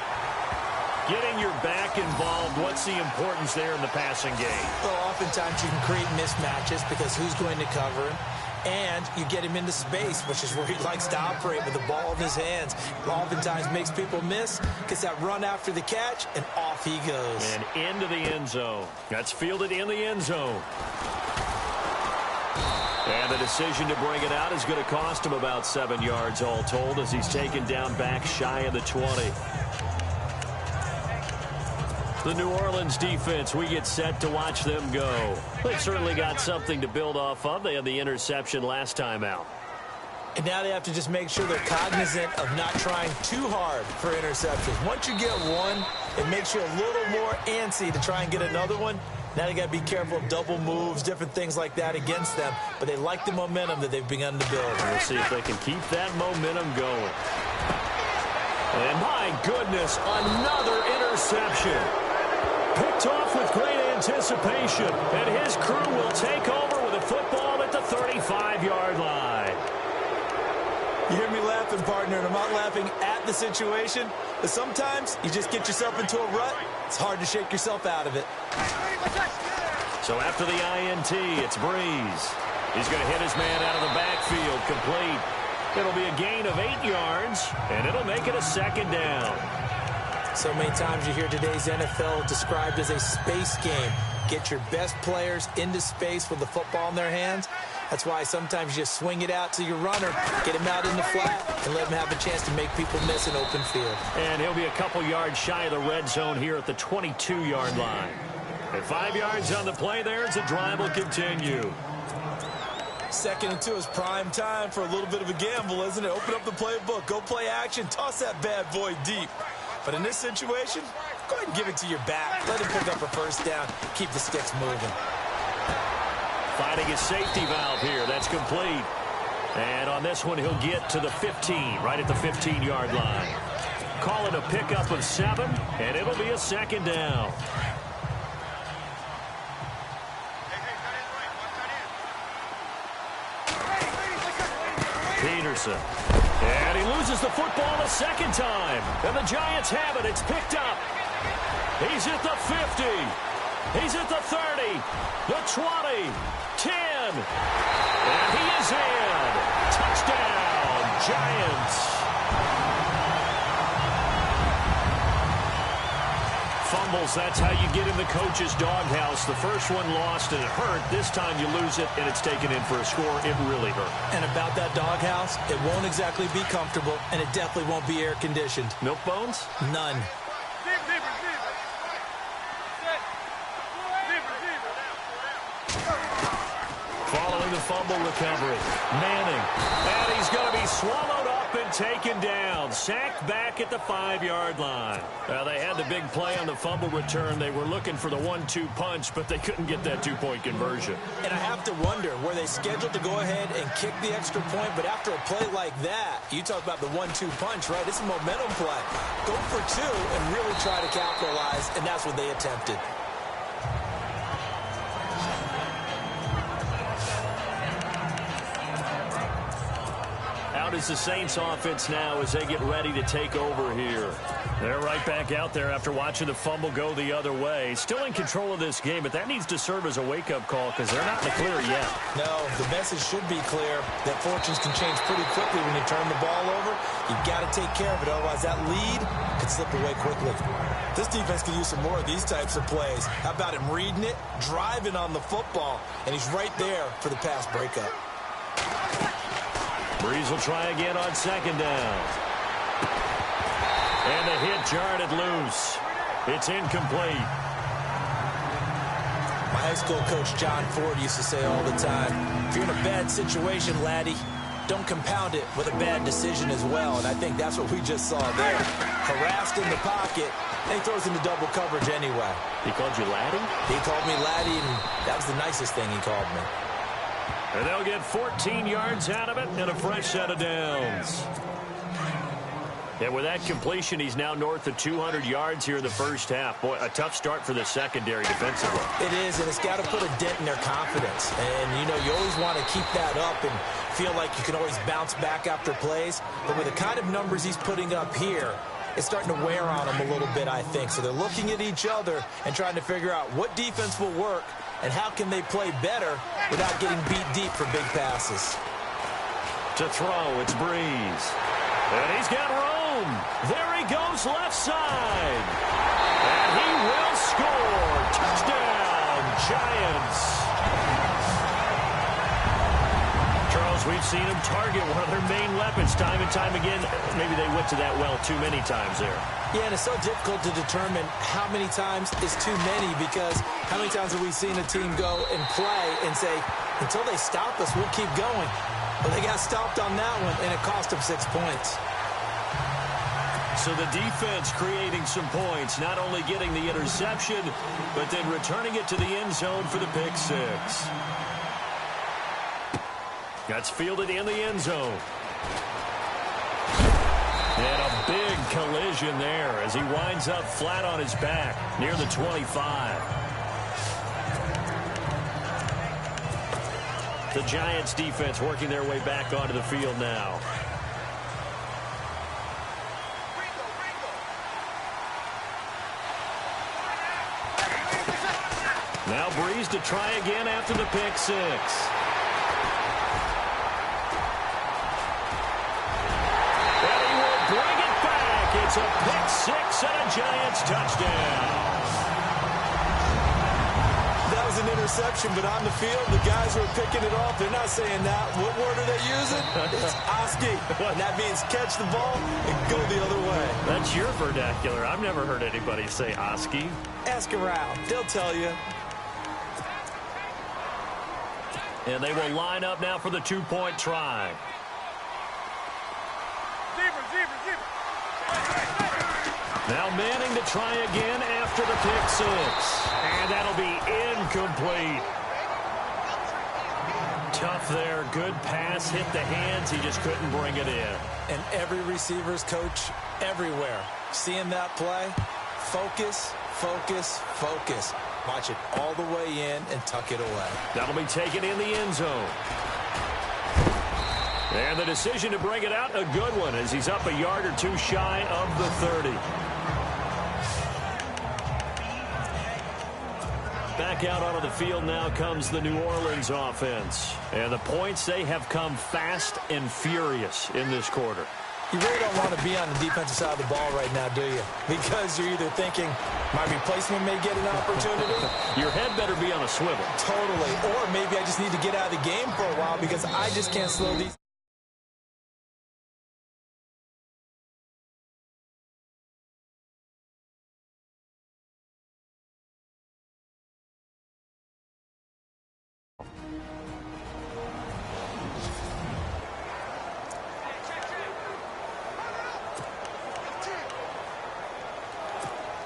Getting your back involved, what's the importance there in the passing game? Well, oftentimes you can create mismatches because who's going to cover him? And you get him into space, which is where he likes to operate with the ball in his hands. Oftentimes makes people miss, gets that run after the catch, and off he goes. And into the end zone. That's fielded in the end zone. And the decision to bring it out is going to cost him about 7 yards all told as he's taken down back shy of the 20. The New Orleans defense, we get set to watch them go. They've certainly got something to build off of. They had the interception last time out. And now they have to just make sure they're cognizant of not trying too hard for interceptions. Once you get one, it makes you a little more antsy to try and get another one. Now they got to be careful of double moves, different things like that against them. But they like the momentum that they've begun to build. We'll see if they can keep that momentum going. And my goodness, another interception. Picked off with great anticipation. And his crew will take over with a football at the 35-yard line. You hear me laughing, partner, and I'm not laughing at the situation. But sometimes you just get yourself into a rut. It's hard to shake yourself out of it. So after the INT, it's Breeze. He's going to hit his man out of the backfield, complete. It'll be a gain of 8 yards, and it'll make it a second down. So many times you hear today's NFL described as a space game. Get your best players into space with the football in their hands. That's why sometimes you just swing it out to your runner, get him out in the flat, and let him have a chance to make people miss an open field. And he'll be a couple yards shy of the red zone here at the 22-yard line. And 5 yards on the play there as the drive will continue. 2nd and 2 is prime time for a little bit of a gamble, isn't it? Open up the playbook, go play action, toss that bad boy deep. But in this situation, go ahead and give it to your back. Let him pick up a first down, keep the sticks moving. Finding his safety valve here. That's complete. And on this one, he'll get to the 15, right at the 15-yard line. Call it a pickup of 7, and it'll be a second down. Peterson. And he loses the football a second time. And the Giants have it. It's picked up. He's at the 50. He's at the 30. The 20. 10. And he is in. Touchdown, Giants. Fumbles, that's how you get in the coach's doghouse. The first one lost and it hurt. This time you lose it and it's taken in for a score. It really hurt. And about that doghouse, it won't exactly be comfortable, and it definitely won't be air-conditioned. Milk bones? None. Following the fumble recovery, Manning. And he's going to be swallowed up and taken down. Sacked back at the 5-yard line. Now, they had the big play on the fumble return. They were looking for the 1-2 punch, but they couldn't get that 2-point conversion. And I have to wonder, were they scheduled to go ahead and kick the extra point? But after a play like that, you talk about the 1-2 punch, right? It's a momentum play. Go for 2 and really try to capitalize, and that's what they attempted. Out is the Saints offense now as they get ready to take over here. They're right back out there after watching the fumble go the other way. Still in control of this game, but that needs to serve as a wake-up call because they're not in the clear yet. No, the message should be clear that fortunes can change pretty quickly when you turn the ball over. You've got to take care of it, otherwise that lead could slip away quickly. This defense can use some more of these types of plays. How about him reading it, driving on the football, and he's right there for the pass breakup. Breeze will try again on second down. And the hit jarred it loose. It's incomplete. My high school coach, John Ford, used to say all the time, if you're in a bad situation, laddie, don't compound it with a bad decision as well. And I think that's what we just saw there. Harassed in the pocket, and he throws into double coverage anyway. He called you laddie? He called me laddie, and that was the nicest thing he called me. And they'll get 14 yards out of it and a fresh set of downs. And with that completion, he's now north of 200 yards here in the first half. Boy, a tough start for the secondary defensively. It is, and it's got to put a dent in their confidence. And, you know, you always want to keep that up and feel like you can always bounce back after plays. But with the kind of numbers he's putting up here, it's starting to wear on them a little bit, I think. So they're looking at each other and trying to figure out what defense will work and how can they play better without getting beat deep for big passes. To throw, it's Breeze. And he's got room. There he goes left side. And he will score. Touchdown, Giants. Charles, as we've seen them target one of their main weapons time and time again. Maybe they went to that well too many times there. Yeah, and it's so difficult to determine how many times is too many, because how many times have we seen a team go and play and say, until they stop us, we'll keep going. Well, they got stopped on that one, and it cost them 6 points. So the defense creating some points, not only getting the interception, but then returning it to the end zone for the pick six. That's fielded in the end zone. And a big collision there as he winds up flat on his back near the 25. The Giants defense working their way back onto the field now. Now Breeze to try again after the pick six. And he will bring it back. It's a pick six and a Giants touchdown. That was an interception, but on the field, the guys who are picking it off, they're not saying that. What word are they using? It's Oski. And that means catch the ball and go the other way. That's your vernacular. I've never heard anybody say Oski. Ask around. They'll tell you. And they will line up now for the two-point try. Now Manning to try again after the pick six. And that'll be incomplete. Tough there. Good pass. Hit the hands. He just couldn't bring it in. And every receiver's coach everywhere, seeing that play, focus, focus, focus. Watch it all the way in and tuck it away. That'll be taken in the end zone. And the decision to bring it out, a good one, as he's up a yard or two shy of the 30. Back out onto the field now comes the New Orleans offense. And the points, they have come fast and furious in this quarter. You really don't want to be on the defensive side of the ball right now, do you? Because you're either thinking, my replacement may get an opportunity. Your head better be on a swivel. Totally. Or maybe I just need to get out of the game for a while because I just can't slow these.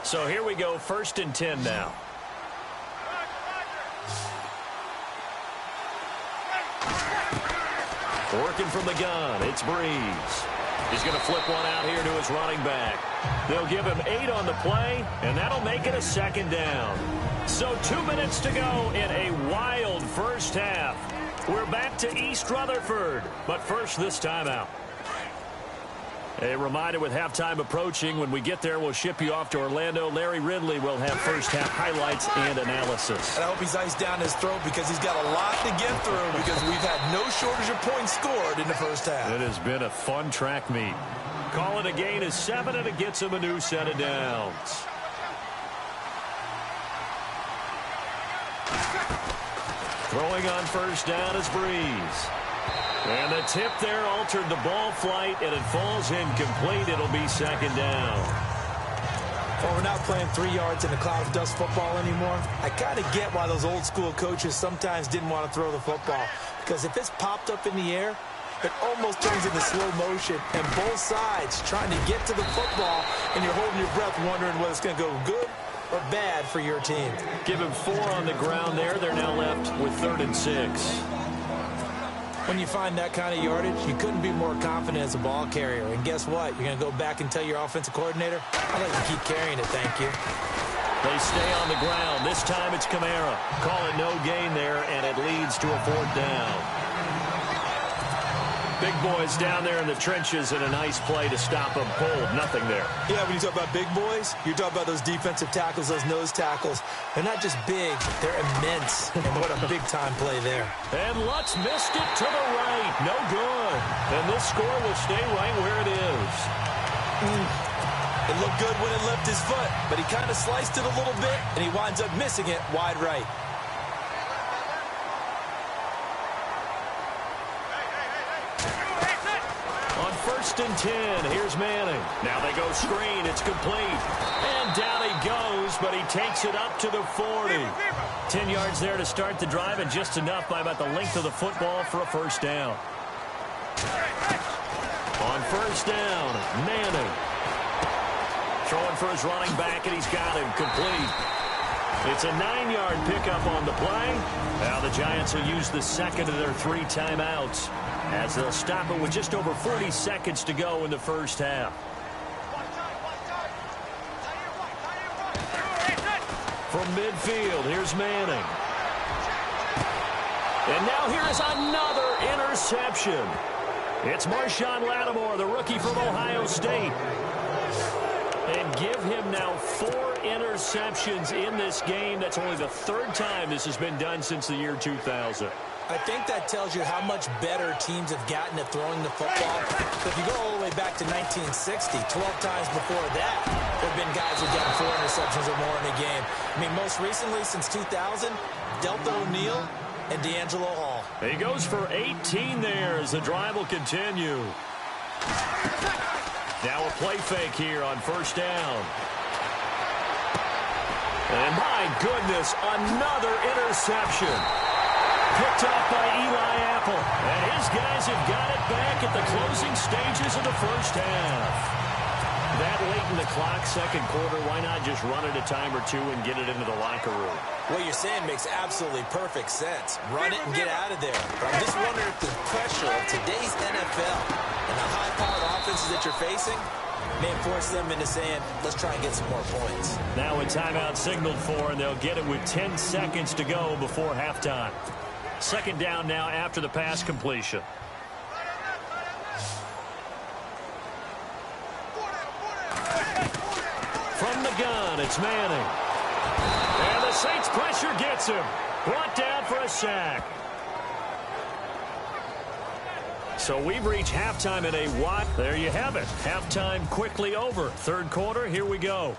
So here we go, 1st and 10 now. Working from the gun, it's Breeze. He's going to flip one out here to his running back. They'll give him 8 on the play, and that'll make it a 2nd down. So 2 minutes to go in a wild first half. We're back to East Rutherford, but first this timeout. A reminder, with halftime approaching, when we get there, we'll ship you off to Orlando. Larry Ridley will have first-half highlights and analysis. And I hope he's iced down his throat because he's got a lot to get through because we've had no shortage of points scored in the first half. It has been a fun track meet. Call it a gain of 7, and it gets him a new set of downs. Throwing on first down is Breeze. And the tip there altered the ball flight, and it falls incomplete. It'll be 2nd down. Well, we're not playing 3 yards in a cloud of dust football anymore. I kind of get why those old school coaches sometimes didn't want to throw the football. Because if it's popped up in the air, it almost turns into slow motion. And both sides trying to get to the football, and you're holding your breath wondering whether it's going to go good or bad for your team. Give him 4 on the ground there. They're now left with 3rd and 6. When you find that kind of yardage, you couldn't be more confident as a ball carrier. And guess what? You're going to go back and tell your offensive coordinator, I'd like to keep carrying it, thank you. They stay on the ground. This time it's Kamara. Call it no gain there, and it leads to a 4th down. Big boys down there in the trenches, and a nice play to stop them cold. Nothing there. Yeah, when you talk about big boys, you're talking about those defensive tackles, those nose tackles. They're not just big, they're immense. And what a big-time play there. And Lutz missed it to the right. No good. And this score will stay right where it is. It looked good when it left his foot, but he kind of sliced it a little bit, and he winds up missing it wide right. 1st and 10. Here's Manning. Now they go screen. It's complete. And down he goes, but he takes it up to the 40. 10 yards there to start the drive, and just enough by about the length of the football for a first down. On first down, Manning. Throwing for his running back, and he's got him complete. It's a 9-yard pickup on the play. Now the Giants will use the second of their 3 timeouts as they'll stop it with just over 40 seconds to go in the first half. From midfield, here's Manning. And now here is another interception. It's Marshawn Lattimore, the rookie from Ohio State. And give him now 4 interceptions in this game. That's only the 3rd time this has been done since the year 2000. I think that tells you how much better teams have gotten at throwing the football. If you go all the way back to 1960, 12 times before that, there have been guys who've gotten 4 interceptions or more in a game. I mean, most recently, since 2000, Delta O'Neal and D'Angelo Hall. He goes for 18 there as the drive will continue. Now a play fake here on first down. And my goodness, another interception. Picked off by Eli Apple. And his guys have got it back at the closing stages of the first half. That late in the clock, second quarter, why not just run it a time or two and get it into the locker room? What you're saying makes absolutely perfect sense. Run it and get out of there. But I'm just wondering if the pressure of today's NFL and the high-powered offenses that you're facing may force them into saying, let's try and get some more points. Now a timeout signaled for, and they'll get it with 10 seconds to go before halftime. Second down now after the pass completion. From the gun, it's Manning. And the Saints pressure gets him. Brought down for a sack. So we've reached halftime in a wide. There you have it. Halftime quickly over. Third quarter, here we go.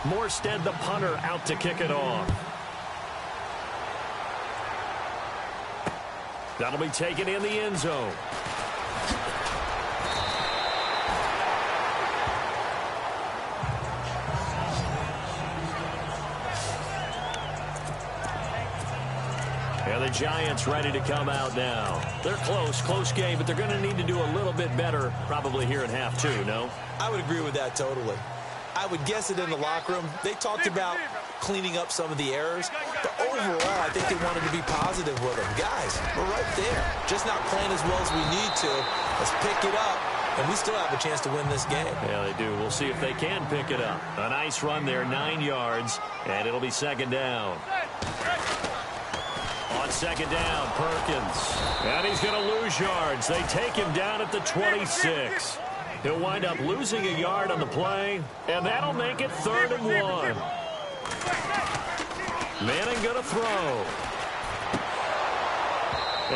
Morstead, the punter, out to kick it off. That'll be taken in the end zone. And the Giants ready to come out now. They're close game, but they're going to need to do a little bit better probably here in half 2, no? I would agree with that totally. I would guess it in the locker room. They talked about cleaning up some of the errors, but overall, I think they wanted to be positive with them. Guys, we're right there. Just not playing as well as we need to. Let's pick it up, and we still have a chance to win this game. Yeah, they do. We'll see if they can pick it up. A nice run there, 9 yards, and it'll be second down. On second down, Perkins. And he's going to lose yards. They take him down at the 26. He'll wind up losing a yard on the play, and that'll make it 3rd and 1. Manning going to throw.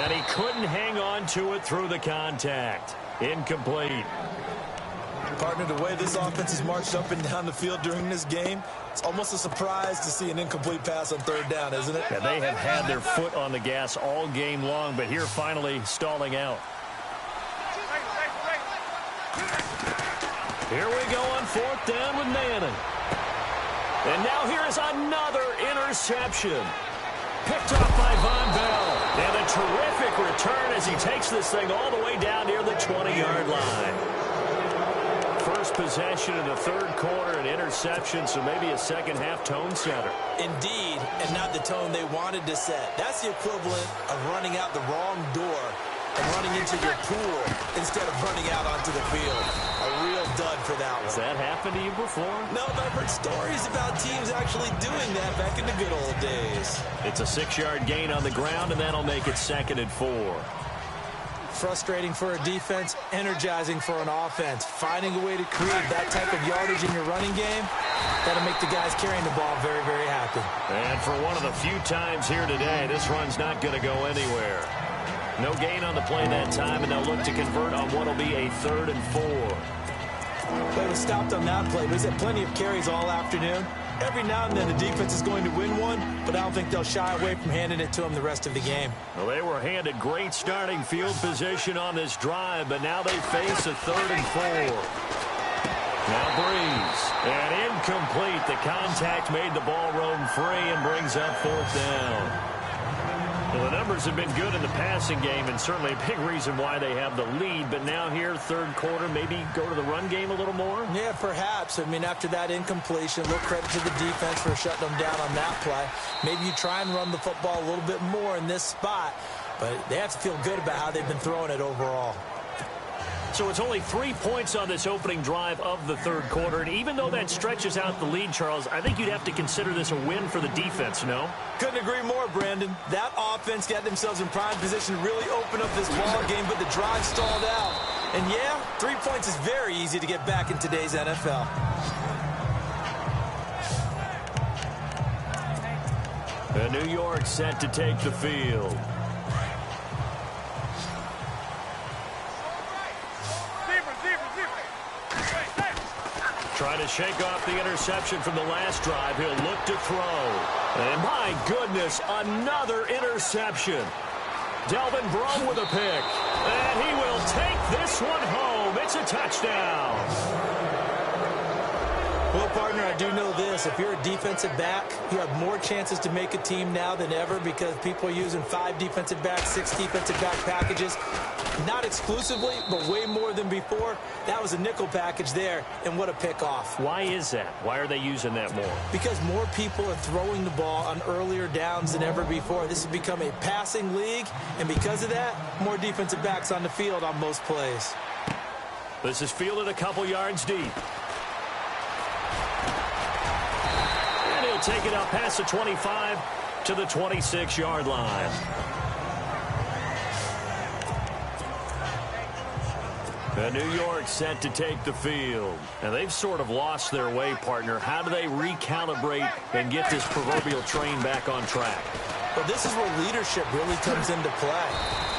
And he couldn't hang on to it through the contact. Incomplete. Partner, the way this offense has marched up and down the field during this game, it's almost a surprise to see an incomplete pass on 3rd down, isn't it? Yeah, they have had their foot on the gas all game long, but here finally stalling out. Here we go on 4th down with Manning. And now here is another interception. Picked off by Von Bell. And a terrific return as he takes this thing all the way down near the 20-yard line. First possession in the 3rd quarter, an interception, so maybe a second-half tone setter. Indeed, and not the tone they wanted to set. That's the equivalent of running out the wrong door and running into your pool instead of running out onto the field. A real dud for that one. Has that happened to you before? No, but I've heard stories about teams actually doing that back in the good old days. It's a 6-yard gain on the ground, and that'll make it 2nd and 4. Frustrating for a defense, energizing for an offense. Finding a way to create that type of yardage in your running game, that'll make the guys carrying the ball very, very happy. And for one of the few times here today, this run's not going to go anywhere. No gain on the play that time, and they'll look to convert on what will be a 3rd and 4. They was stopped on that play, but he's had plenty of carries all afternoon. Every now and then the defense is going to win one, but I don't think they'll shy away from handing it to them the rest of the game. Well, they were handed great starting field position on this drive, but now they face a 3rd and 4. Now Breeze, and incomplete. The contact made the ball roam free and brings up 4th down. Well, the numbers have been good in the passing game, and certainly a big reason why they have the lead. But now here, 3rd quarter, maybe go to the run game a little more? Yeah, perhaps. I mean, after that incompletion, a little credit to the defense for shutting them down on that play. Maybe you try and run the football a little bit more in this spot, but they have to feel good about how they've been throwing it overall. So it's only 3 points on this opening drive of the 3rd quarter. And even though that stretches out the lead, Charles, I think you'd have to consider this a win for the defense, no? Couldn't agree more, Brandon. That offense got themselves in prime position to really open up this ball game, but the drive stalled out. And yeah, 3 points is very easy to get back in today's NFL. And New York set to take the field. Trying to shake off the interception from the last drive. He'll look to throw. And my goodness, another interception. Delvin Breaux with a pick. And he will take this one home. It's a touchdown. Well, partner, I do know this. If you're a defensive back, you have more chances to make a team now than ever because people are using 5 defensive backs, 6 defensive back packages. Not exclusively, but way more than before. That was a nickel package there, and what a pickoff. Why is that? Why are they using that more? Because more people are throwing the ball on earlier downs than ever before. This has become a passing league, and because of that, more defensive backs on the field on most plays. This is fielded a couple yards deep. And he'll take it out past the 25 to the 26-yard line. And New York set to take the field. And they've sort of lost their way, partner. How do they recalibrate and get this proverbial train back on track? Well, this is where leadership really comes into play.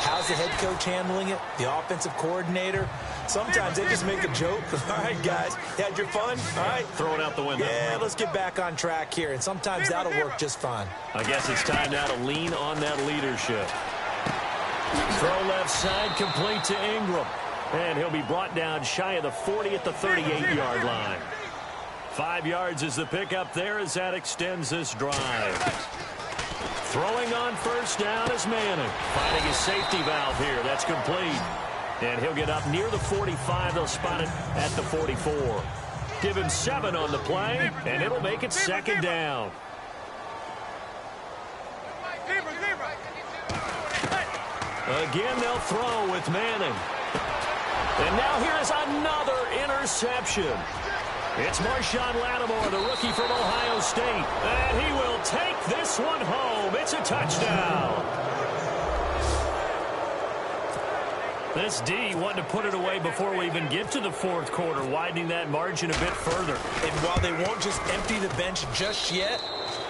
How's the head coach handling it? The offensive coordinator? Sometimes they just make a joke. All right, guys, you had your fun? All right. Throw it out the window. Yeah, let's get back on track here. And sometimes that'll work just fine. I guess it's time now to lean on that leadership. Throw left side, complete to Ingram. And he'll be brought down shy of the 40 at the 38-yard line. 5 yards is the pickup there as that extends this drive. Throwing on first down is Manning. Finding his safety valve here. That's complete. And he'll get up near the 45. They'll spot it at the 44. Give him 7 on the play, and it'll make it 2nd down. Again, they'll throw with Manning. And now here's another interception. It's Marshawn Lattimore, the rookie from Ohio State. And he will take this one home. It's a touchdown. This D wanting to put it away before we even get to the 4th quarter, widening that margin a bit further. And while they won't just empty the bench just yet,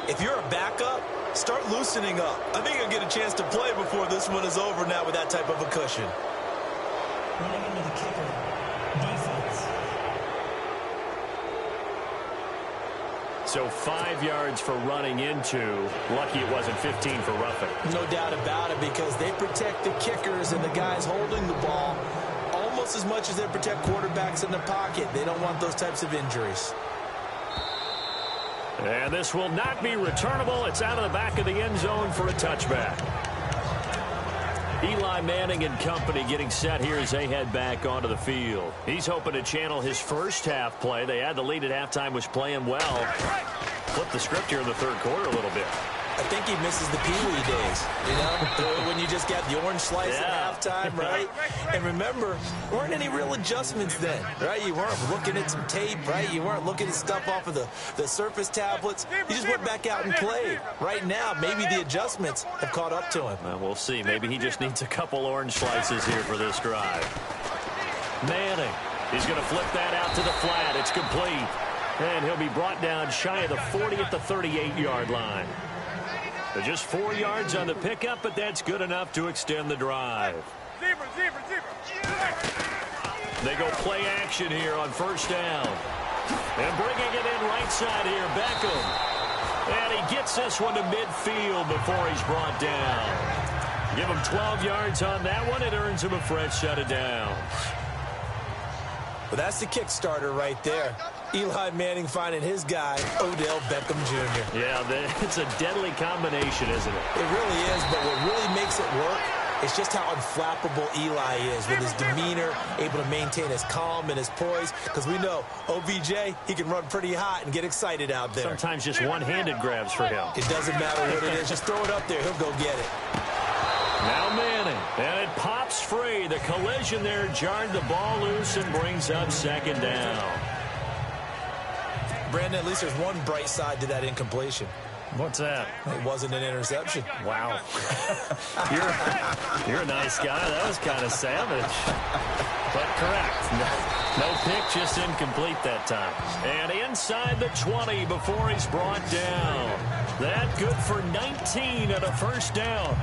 if you're a backup, start loosening up. I think you'll get a chance to play before this one is over now with that type of a cushion. Running into the kicker. Defense. So 5 yards for running into. Lucky it wasn't 15 for roughing. No doubt about it, because they protect the kickers and the guys holding the ball almost as much as they protect quarterbacks in the pocket. They don't want those types of injuries. And this will not be returnable. It's out of the back of the end zone for a touchback. Eli Manning and company getting set here as they head back onto the field. He's hoping to channel his first half play. They had the lead at halftime, was playing well. Flip the script here in the 3rd quarter a little bit. I think he misses the Pee-wee days, you know, when you just got the orange slice at halftime, right? And remember, there weren't any real adjustments then, right? You weren't looking at some tape, right? You weren't looking at stuff off of the Surface tablets. You just went back out and played. Right now, maybe the adjustments have caught up to him. Well, we'll see. Maybe he just needs a couple orange slices here for this drive. Manning, he's going to flip that out to the flat. It's complete. And he'll be brought down shy of the 40 at the 38-yard line. They're just 4 yards on the pickup, but that's good enough to extend the drive. They go play action here on first down. And bringing it in right side here, Beckham. And he gets this one to midfield before he's brought down. Give him 12 yards on that one. It earns him a fresh set of downs. Well, that's the Kickstarter right there. Eli Manning finding his guy, Odell Beckham Jr. Yeah, it's a deadly combination, isn't it? It really is, but what really makes it work is just how unflappable Eli is with his demeanor, able to maintain his calm and his poise, because we know OBJ, he can run pretty hot and get excited out there. Sometimes just one-handed grabs for him. It doesn't matter what it is. Just throw it up there. He'll go get it. Now Manning, and it pops free. The collision there jarred the ball loose and brings up second down. Brandon, at least there's one bright side to that incompletion. What's that? It wasn't an interception. Wow. You're a nice guy. That was kind of savage. But correct. No pick, just incomplete that time. And inside the 20 before he's brought down. That good for 19 at a first down.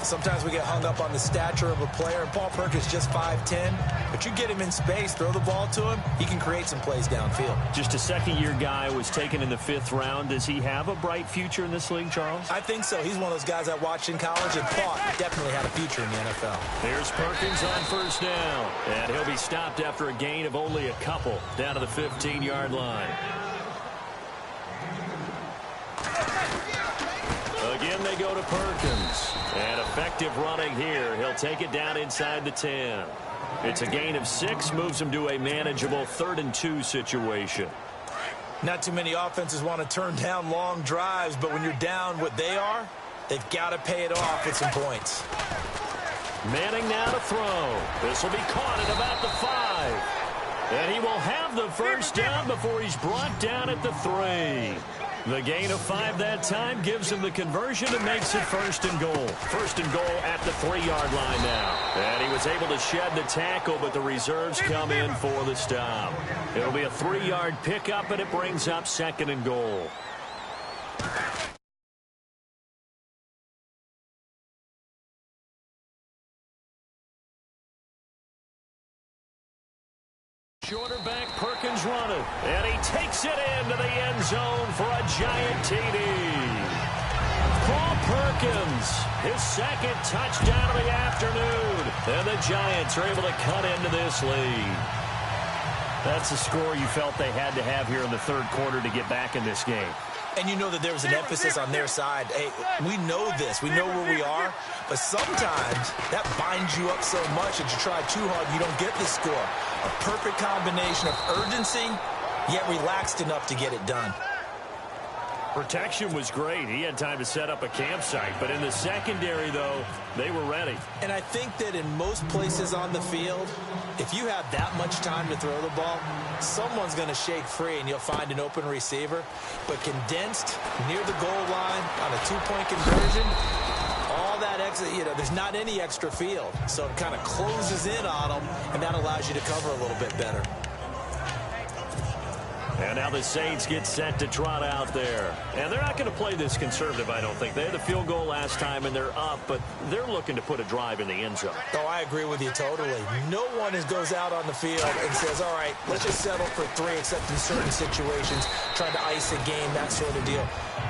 Sometimes we get hung up on the stature of a player, and Paul Perkins just 5'10", but you get him in space, throw the ball to him, he can create some plays downfield. Just a second-year guy was taken in the 5th round. Does he have a bright future in this league, Charles? I think so. He's one of those guys I watched in college and thought definitely had a future in the NFL. Here's Perkins on first down, and he'll be stopped after a gain of only a couple down to the 15-yard line. Again, they go to Perkins. And effective running here. He'll take it down inside the 10. It's a gain of 6, moves him to a manageable 3rd and 2 situation. Not too many offenses want to turn down long drives, but when you're down what they are, they've got to pay it off with some points. Manning now to throw. This will be caught at about the 5. And he will have the first down before he's brought down at the 3. The gain of 5 that time gives him the conversion and makes it 1st and goal. 1st and goal at the 3-yard line now. And he was able to shed the tackle, but the reserves come in for the stop. It'll be a 3-yard pickup, and it brings up 2nd and goal. Shorter back, Perkins running, and he takes it into the end zone for a giant TD. Paul Perkins, his 2nd touchdown of the afternoon, and the Giants are able to cut into this lead. That's a score you felt they had to have here in the 3rd quarter to get back in this game. And you know that there was an emphasis on their side. Hey, we know this. We know where we are. But sometimes that binds you up so much that you try too hard, you don't get the score. A perfect combination of urgency, yet relaxed enough to get it done. Protection was great. He had time to set up a campsite. But in the secondary, though, they were ready. And I think that in most places on the field, if you have that much time to throw the ball, someone's going to shake free and you'll find an open receiver. But condensed near the goal line on a 2-point conversion, all that extra, there's not any extra field. So it kind of closes in on them, and that allows you to cover a little bit better. And now the Saints get set to trot out there. And they're not going to play this conservative, I don't think. They had the field goal last time, and they're up, but they're looking to put a drive in the end zone. Oh, I agree with you totally. No one goes out on the field and says, all right, let's just settle for 3, except in certain situations, trying to ice a game, that sort of deal.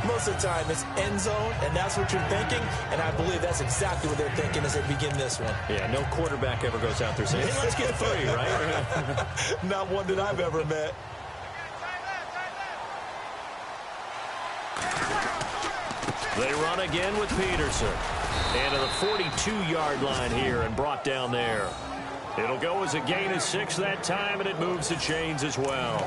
Most of the time, it's end zone, and that's what you're thinking, and I believe that's exactly what they're thinking as they begin this one. Yeah, no quarterback ever goes out there saying, hey, let's get 3, right? Not one that I've ever met. They run again with Peterson. And to the 42-yard line here and brought down there. It'll go as a gain of 6 that time, and it moves the chains as well.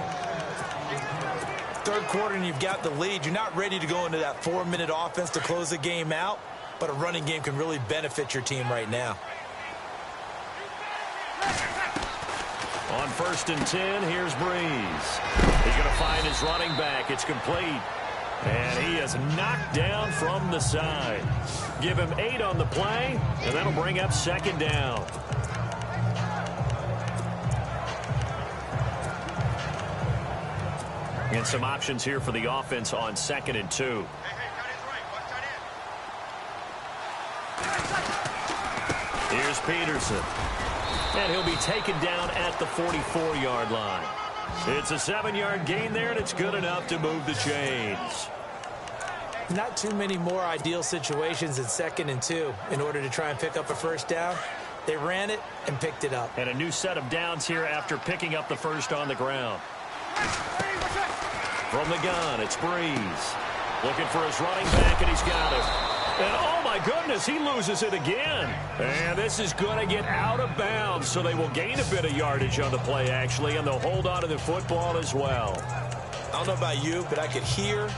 3rd quarter, and you've got the lead. You're not ready to go into that 4-minute offense to close the game out, but a running game can really benefit your team right now. On 1st and 10, here's Breeze. He's going to find his running back. It's complete. And he is knocked down from the side. Give him 8 on the play, and that'll bring up 2nd down. And some options here for the offense on 2nd and 2. Here's Peterson. And he'll be taken down at the 44-yard line. It's a 7-yard gain there, and it's good enough to move the chains. Not too many more ideal situations in 2nd and 2 in order to try and pick up a first down. They ran it and picked it up. And a new set of downs here after picking up the first on the ground. From the gun, it's Breeze. Looking for his running back, and he's got it. And, oh, my goodness, he loses it again. And this is going to get out of bounds, so they will gain a bit of yardage on the play, actually, and they'll hold on to the football as well. I don't know about you, but I could hear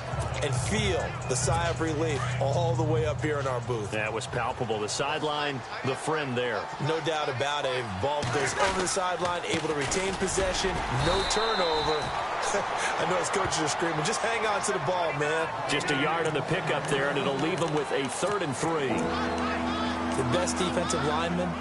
and feel the sigh of relief all the way up here in our booth. That was palpable. The sideline, the friend there. No doubt about it. Ball goes over the sideline, able to retain possession, no turnover. I know his coaches are screaming, just hang on to the ball, man. Just a yard on the pickup there, and it'll leave them with a 3rd and 3. The best defensive linemen,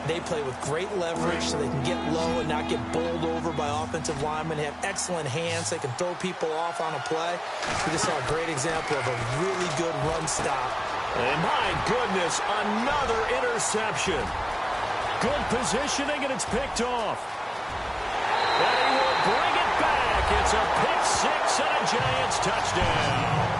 they play with great leverage so they can get low and not get bowled over by offensive linemen. They have excellent hands. They can throw people off on a play. We just saw a great example of a really good run stop. And my goodness, another interception. Good positioning, and it's picked off. And he will bring it back. It's a pick 6 and a Giants touchdown.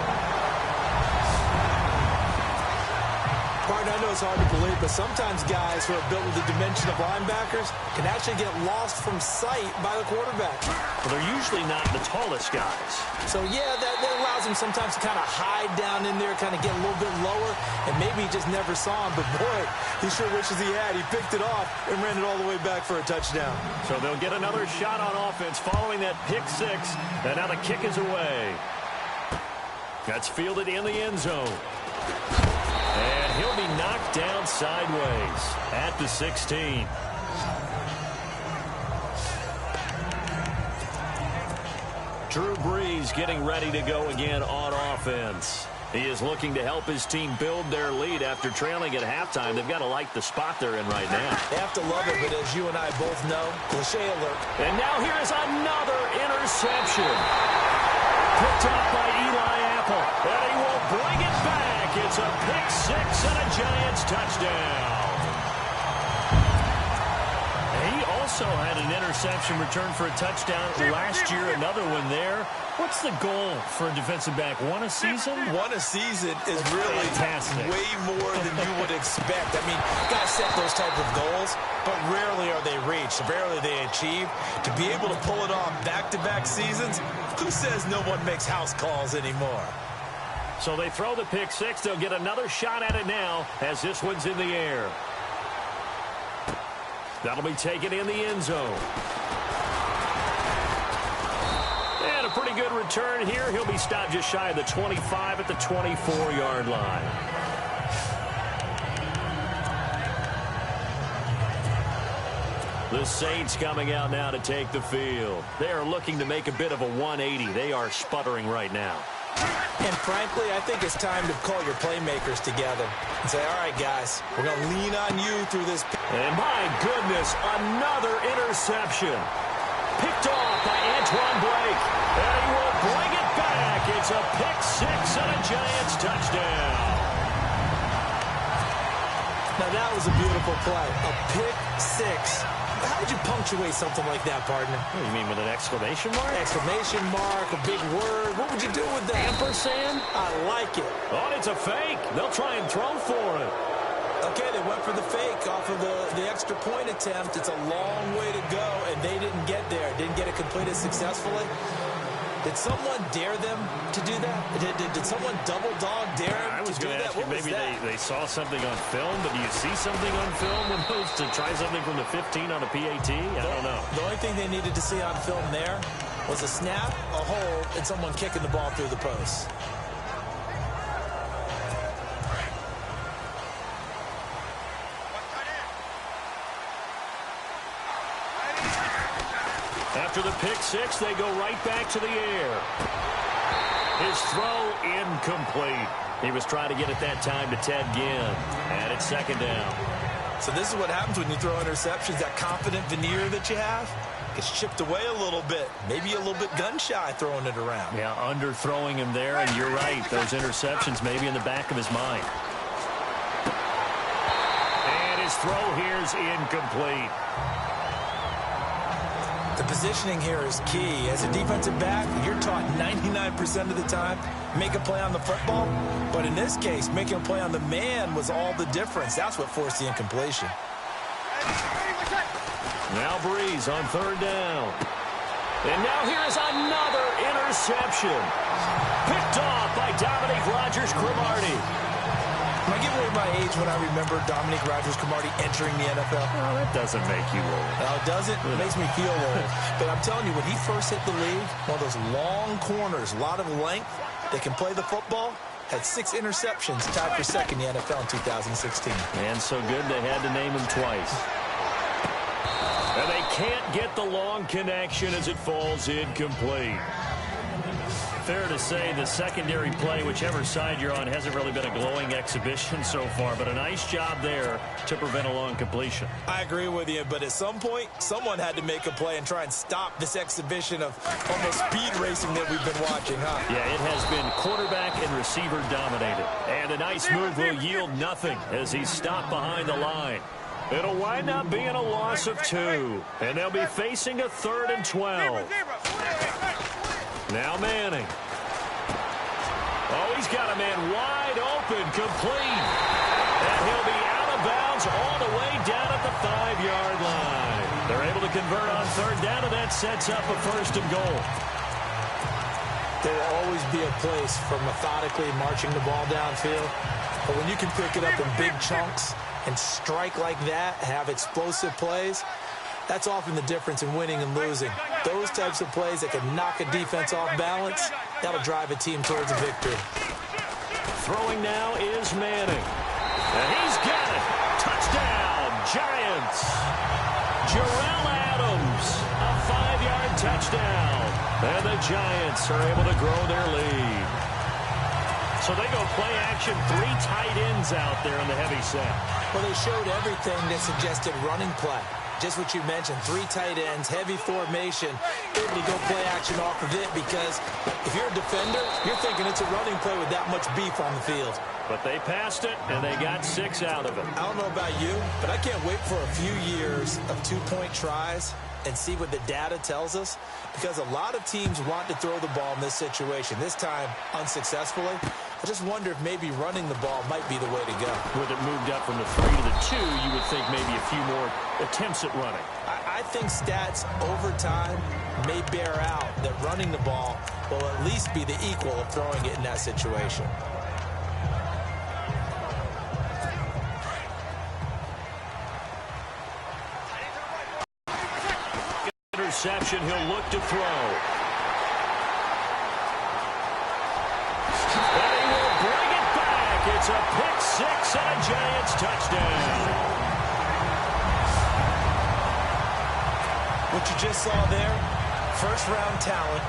Partner, I know it's hard to believe, but sometimes guys who are built with the dimension of linebackers can actually get lost from sight by the quarterback. Well, they're usually not the tallest guys. So, yeah, that allows him sometimes to kind of hide down in there, kind of get a little bit lower, and maybe he just never saw him. But, boy, he sure wishes he had. He picked it off and ran it all the way back for a touchdown. So they'll get another shot on offense following that pick 6, and now the kick is away. That's fielded in the end zone. And he'll be knocked down sideways at the 16. Drew Brees getting ready to go again on offense. He is looking to help his team build their lead after trailing at halftime. They've got to like the spot they're in right now. They have to love it, but as you and I both know, cliché alert. And now here is another interception. Picked up by Eli Apple. And he will bring it back. It's a pick 6 and a Giants touchdown. He also had an interception return for a touchdown last year. Another one there. What's the goal for a defensive back? One a season? One a season is really fantastic. Way more than you would expect. I mean, guys set those type of goals, but rarely are they reached. Rarely they achieved. To be able to pull it off back-to-back seasons, who says no one makes house calls anymore? So they throw the pick 6. They'll get another shot at it now as this one's in the air. That'll be taken in the end zone. And a pretty good return here. He'll be stopped just shy of the 25 at the 24-yard line. The Saints coming out now to take the field. They are looking to make a bit of a 180. They are sputtering right now. And frankly, I think it's time to call your playmakers together and say, all right, guys, we're going to lean on you through this. And my goodness, another interception. Picked off by Antoine Blake. And he will bring it back. It's a pick 6 and a Giants touchdown. Now, that was a beautiful play. A pick 6. How did you punctuate something like that, partner? What do you mean, with an exclamation mark? Exclamation mark, a big word. What would you do with that? Ampersand? I like it. Oh, it's a fake. They'll try and throw for it. Okay, they went for the fake off of the extra point attempt. It's a long way to go, and they didn't get there. Didn't get it completed successfully. Did someone dare them to do that? Did someone double dog dare them I was to do going to that? ask you, maybe they saw something on film, but do you see something on film when those to try something from the 15 on a PAT? I don't know. The only thing they needed to see on film there was a snap, a hold, and someone kicking the ball through the post. After the pick 6, they go right back to the air. His throw incomplete. He was trying to get it that time to Ted Ginn. And it's second down. So this is what happens when you throw interceptions. That confident veneer that you have gets chipped away a little bit. Maybe a little bit gun-shy throwing it around. Yeah, underthrowing him there, and you're right. Those interceptions maybe in the back of his mind. And his throw here is incomplete. The positioning here is key. As a defensive back, you're taught 99% of the time, make a play on the football. But in this case, making a play on the man was all the difference. That's what forced the incompletion. Now Breeze on third down. And now here is another interception. Picked off by Dominique Rodgers-Cromartie. I give away my age when I remember Dominique Rodgers-Cromartie entering the NFL. Oh, that doesn't make you old. No, it doesn't. It makes me feel old. But I'm telling you, when he first hit the league, one of those long corners, a lot of length, they can play the football, had 6 interceptions, tied for second in the NFL in 2016. And so good they had to name him twice. And they can't get the long connection as it falls incomplete. Fair to say the secondary play, whichever side you're on, hasn't really been a glowing exhibition so far, but a nice job there to prevent a long completion. I agree with you, but at some point, someone had to make a play and try and stop this exhibition of almost speed racing that we've been watching, huh? Yeah, it has been quarterback and receiver dominated. And a nice move will yield nothing as he's stopped behind the line. It'll wind up being a loss of 2, and they'll be facing a 3rd and 12. Now Manning. Oh, he's got a man wide open, complete. And he'll be out of bounds all the way down at the 5-yard line. They're able to convert on third down, and that sets up a 1st and goal. There will always be a place for methodically marching the ball downfield. But when you can pick it up in big chunks and strike like that, have explosive plays, that's often the difference in winning and losing. Those types of plays that can knock a defense off balance, that'll drive a team towards a victory. Throwing now is Manning. And he's got it. Touchdown, Giants. Jarrell Adams, a 5-yard touchdown. And the Giants are able to grow their lead. So they go play action, 3 tight ends out there in the heavy set. Well, they showed everything that suggested running play. Just what you mentioned, 3 tight ends, heavy formation, able to go play action off of it because if you're a defender, you're thinking it's a running play with that much beef on the field. But they passed it, and they got 6 out of it. I don't know about you, but I can't wait for a few years of 2-point tries and see what the data tells us because a lot of teams want to throw the ball in this situation. This time, unsuccessfully. I just wonder if maybe running the ball might be the way to go. With it moved up from the 3 to the 2, you would think maybe a few more attempts at running. I think stats over time may bear out that running the ball will at least be the equal of throwing it in that situation. Interception, he'll look to throw. And he will bring it back. It's a pick 6 and a Giants touchdown. What you just saw there, first-round talent,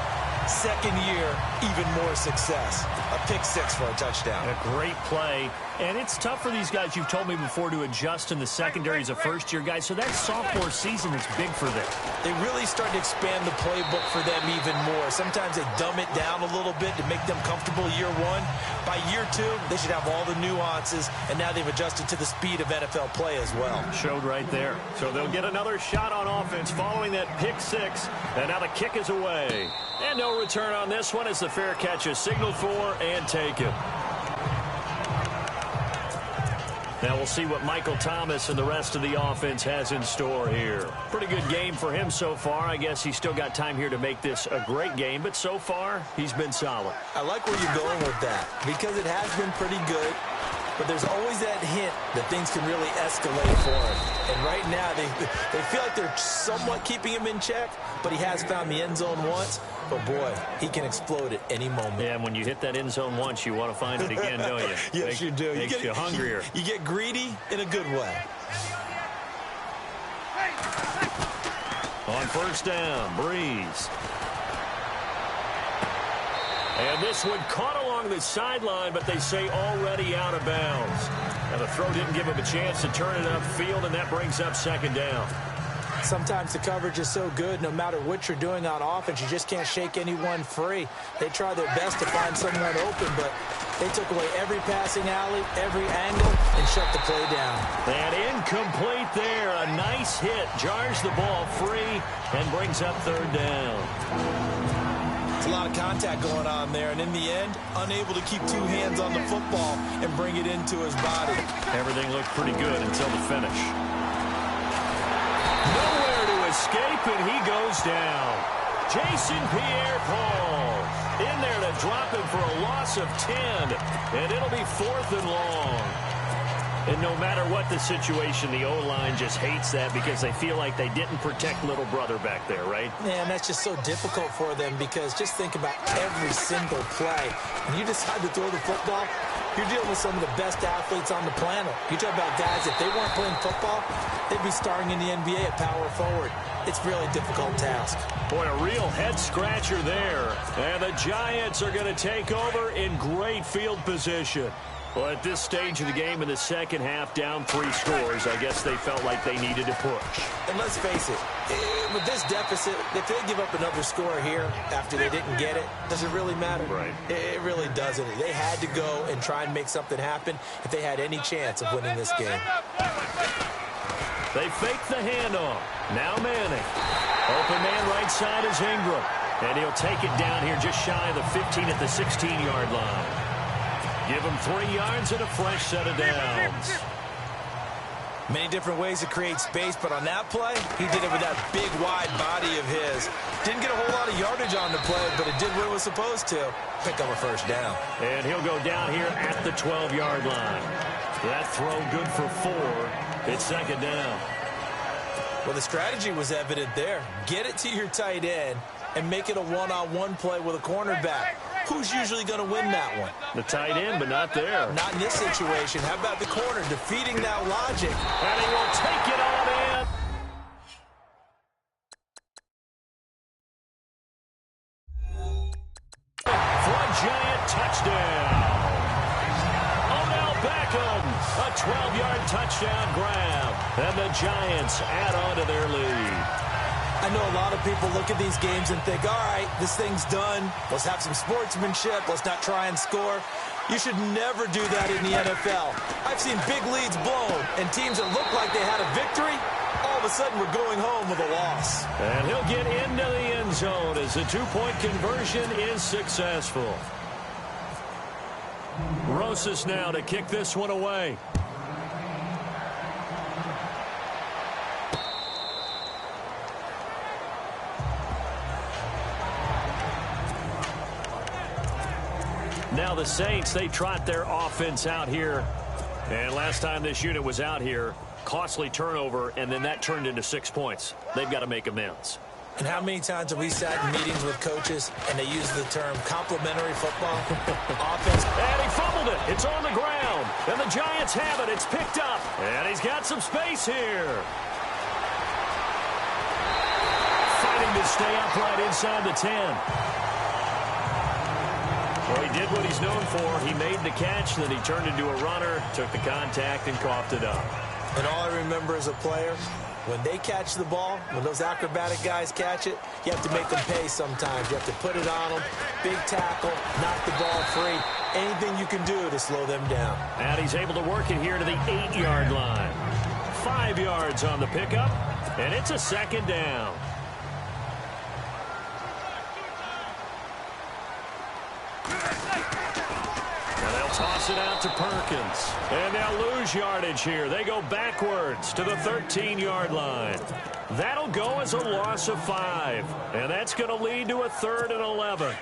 second year, even more success. A pick 6 for a touchdown. A great play. And it's tough for these guys, you've told me before, to adjust in the secondary as a first-year guy. So that sophomore season is big for them. They really start to expand the playbook for them even more. Sometimes they dumb it down a little bit to make them comfortable year 1. By year 2, they should have all the nuances, and now they've adjusted to the speed of NFL play as well. Showed right there. So they'll get another shot on offense following that pick 6. And now the kick is away. And no return on this one as the fair catch is signaled for and taken. Now we'll see what Michael Thomas and the rest of the offense has in store here. Pretty good game for him so far. I guess he's still got time here to make this a great game, but so far he's been solid. I like where you're going with that because it has been pretty good, but there's always that hint that things can really escalate for him. And right now they feel like they're somewhat keeping him in check, but he has found the end zone once. But, boy, he can explode at any moment. Yeah, and when you hit that end zone once, you want to find it again, don't you? Yes, you do. Makes you hungrier. You get greedy in a good way. On first down, Breeze. And this one caught along the sideline, but they say already out of bounds. Now, the throw didn't give him a chance to turn it upfield, and that brings up second down. Sometimes the coverage is so good, no matter what you're doing on offense, you just can't shake anyone free. They try their best to find someone open, but They took away every passing alley, every angle, and shut the play down. And incomplete there. A nice hit. Jars the ball free and brings up third down. It's a lot of contact going on there, and in the end, unable to keep two hands on the football and bring it into his body. Everything looked pretty good until the finish. Nowhere to escape, and he goes down. Jason Pierre-Paul in there to drop him for a loss of 10, and it'll be 4th and long. And no matter what the situation, the O-line just hates that because they feel like they didn't protect little brother back there, right? Man, that's just so difficult for them because just think about every single play. When you decide to throw the football, you're dealing with some of the best athletes on the planet. You talk about guys, if they weren't playing football, they'd be starring in the NBA at power forward. It's a really difficult task. Boy, a real head-scratcher there. And the Giants are going to take over in great field position. Well, at this stage of the game in the second half, down 3 scores, I guess they felt like they needed to push. And let's face it, with this deficit, if they give up another score here after they didn't get it, does it really matter? Right. It really doesn't. They had to go and try and make something happen if they had any chance of winning this game. They fake the handoff. Now Manning. Open man right side is Ingram. And he'll take it down here just shy of the 15 at the 16-yard line. Give him 3 yards and a fresh set of downs. Many different ways to create space, but on that play, he did it with that big, wide body of his. Didn't get a whole lot of yardage on the play, but it did what it was supposed to. Pick up a first down. And he'll go down here at the 12-yard line. That throw good for 4. It's second down. Well, the strategy was evident there. Get it to your tight end and make it a one-on-one play with a cornerback. Who's usually going to win that one? The tight end, but not there. Not in this situation. How about the corner defeating that logic? And he will take it on in. For a Giant touchdown. Odell Beckham, a 12-yard touchdown grab. And the Giants add on to their lead. I know a lot of people look at these games and think, all right, this thing's done. Let's have some sportsmanship. Let's not try and score. You should never do that in the NFL. I've seen big leads blown, and teams that look like they had a victory, all of a sudden we're going home with a loss. And he'll get into the end zone as the 2-point conversion is successful. Rosas now to kick this one away. Now the Saints, they trot their offense out here. And last time this unit was out here, costly turnover, and then that turned into 6 points. They've got to make amends. And how many times have we sat in meetings with coaches and they use the term complementary football? Offense. And he fumbled it. It's on the ground. And the Giants have it. It's picked up. And he's got some space here. Fighting to stay upright inside the 10. Well, he did what he's known for. He made the catch, then he turned into a runner, took the contact, and coughed it up. And all I remember as a player, when they catch the ball, when those acrobatic guys catch it, you have to make them pay sometimes. You have to put it on them, big tackle, knock the ball free. Anything you can do to slow them down. And he's able to work it here to the 8-yard line. 5 yards on the pickup, and it's a second down. Toss it out to Perkins. And they'll lose yardage here. They go backwards to the 13-yard line. That'll go as a loss of 5. And that's going to lead to a 3rd and 11.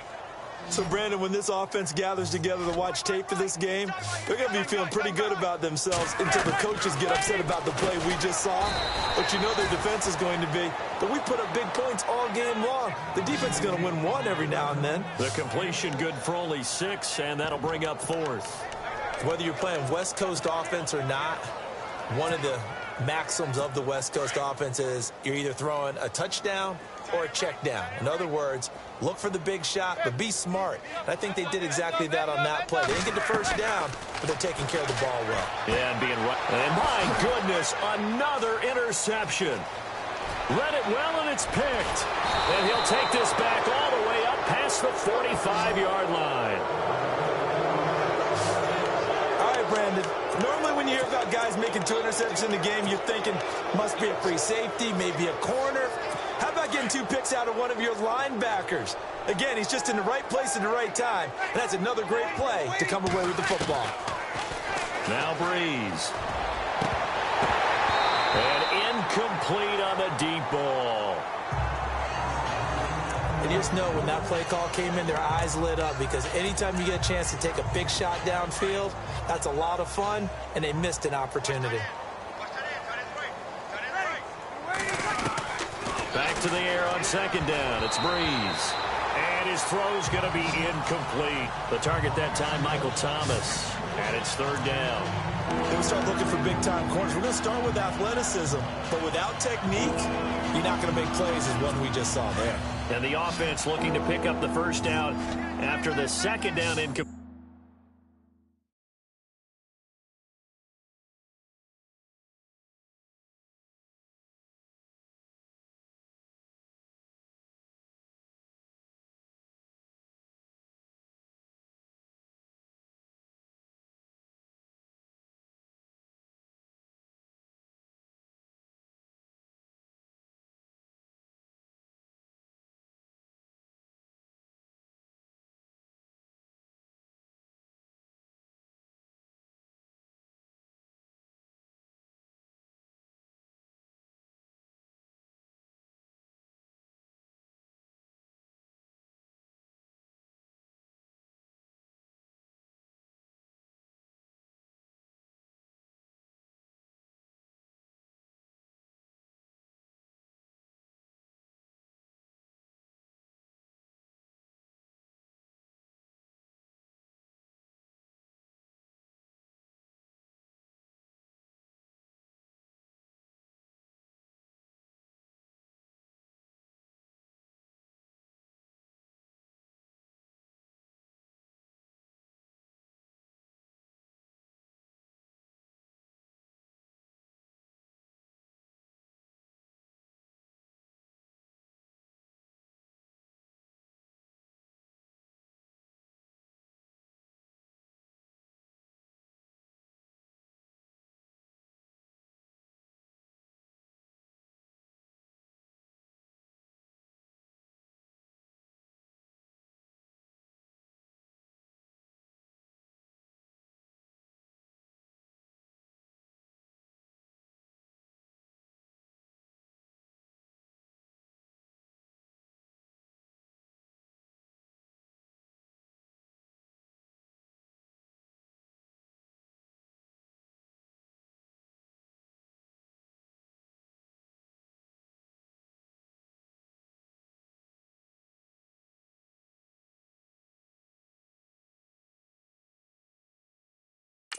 So, Brandon, when this offense gathers together to watch tape for this game, they're going to be feeling pretty good about themselves until the coaches get upset about the play we just saw. But you know their defense is going to be. But we put up big points all game long. The defense is going to win one every now and then. The completion good for only 6, and that'll bring up 4th. Whether you're playing West Coast offense or not, one of the maxims of the West Coast offense is you're either throwing a touchdown or a check down. In other words, look for the big shot, but be smart. And I think they did exactly that on that play. They didn't get the first down, but they're taking care of the ball well. Yeah, and being right. And my goodness, another interception. Read it well, and it's picked. And he'll take this back all the way up past the 45-yard line. hear about guys making 2 interceptions in the game, you're thinking must be a free safety, maybe a corner. How about getting 2 picks out of one of your linebackers? Again, he's just in the right place at the right time, and that's another great play to come away with the football. Now Breeze. And incomplete on the deep ball. And you just know when that play call came in, their eyes lit up, because anytime you get a chance to take a big shot downfield, that's a lot of fun, and they missed an opportunity. Back to the air on 2nd down. It's Breeze. And his throw's going to be incomplete. The target that time, Michael Thomas. And it's 3rd down. Then we start looking for big-time corners. We're going to start with athleticism, but without technique, you're not going to make plays as one we just saw there. And the offense looking to pick up the 1st down after the 2nd down incomplete.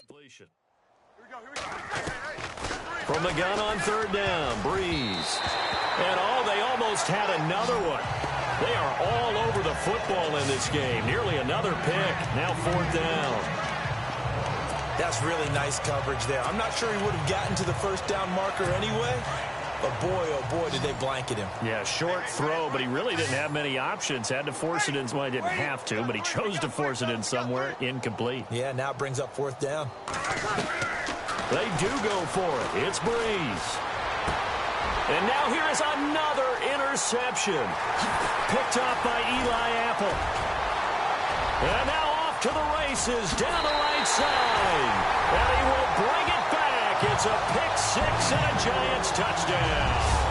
Completion. From the gun on 3rd down, Breeze. And they almost had another one. They are all over the football in this game. Nearly another pick. Now 4th down. That's really nice coverage there. I'm not sure he would have gotten to the 1st down marker anyway, but boy, oh boy, did they blanket him. Yeah, short throw, but he really didn't have many options. Had to force it in. Well, he didn't have to, but he chose to force it in somewhere. Incomplete. Yeah, now it brings up 4th down. They do go for it. It's Breeze. And now here is another interception. Picked off by Eli Apple. And now off to the races down the right side. And he will bring it back. It's a pick-6 and a Giants touchdown.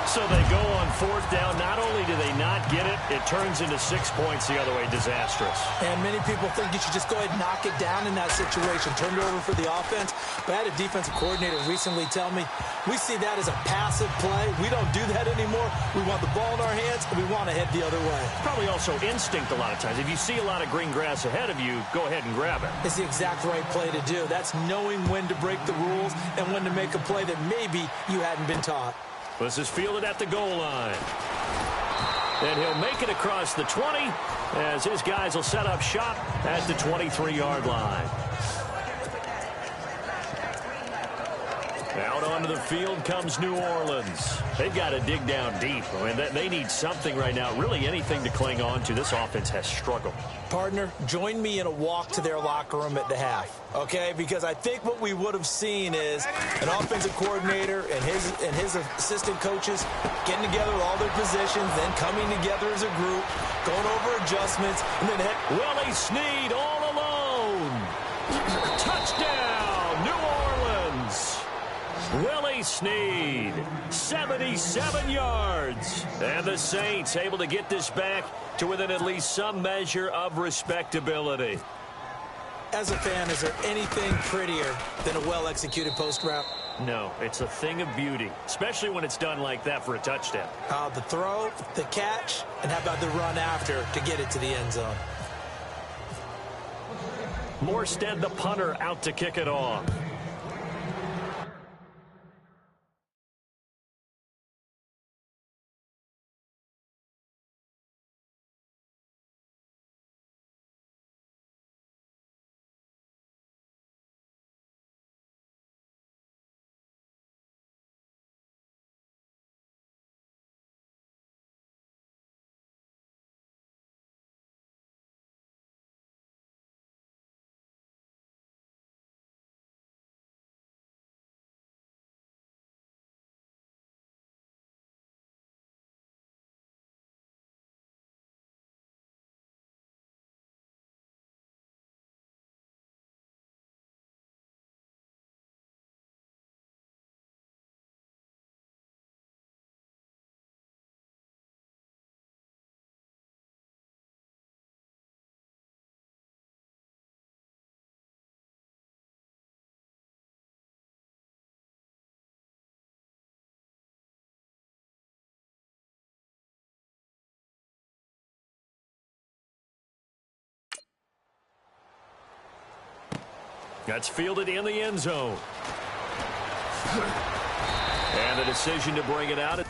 So they go on 4th down. Not only do they not get it, it turns into 6 points the other way. Disastrous. And many people think you should just go ahead and knock it down in that situation. Turn it over for the offense. But I had a defensive coordinator recently tell me, we see that as a passive play. We don't do that anymore. We want the ball in our hands, and we want to head the other way. Probably also instinct a lot of times. If you see a lot of green grass ahead of you, go ahead and grab it. It's the exact right play to do. That's knowing when to break the rules and when to make a play that maybe you hadn't been taught. This is fielded at the goal line. And he'll make it across the 20 as his guys will set up shop at the 23-yard line. Out onto the field comes New Orleans. They've got to dig down deep. I mean, they need something right now, really anything to cling on to. This offense has struggled. Partner, join me in a walk to their locker room at the half, okay? Because I think what we would have seen is an offensive coordinator and his assistant coaches getting together with all their positions, then coming together as a group, going over adjustments, and then Willie Snead all alone. Touchdown, New Orleans. Willie Snead, 77 yards. And the Saints able to get this back to within at least some measure of respectability. As a fan, is there anything prettier than a well-executed post route? No, it's a thing of beauty, especially when it's done like that for a touchdown. The throw, the catch, and how about the run after to get it to the end zone? Morstead, the punter, out to kick it off. That's fielded in the end zone. And the decision to bring it out.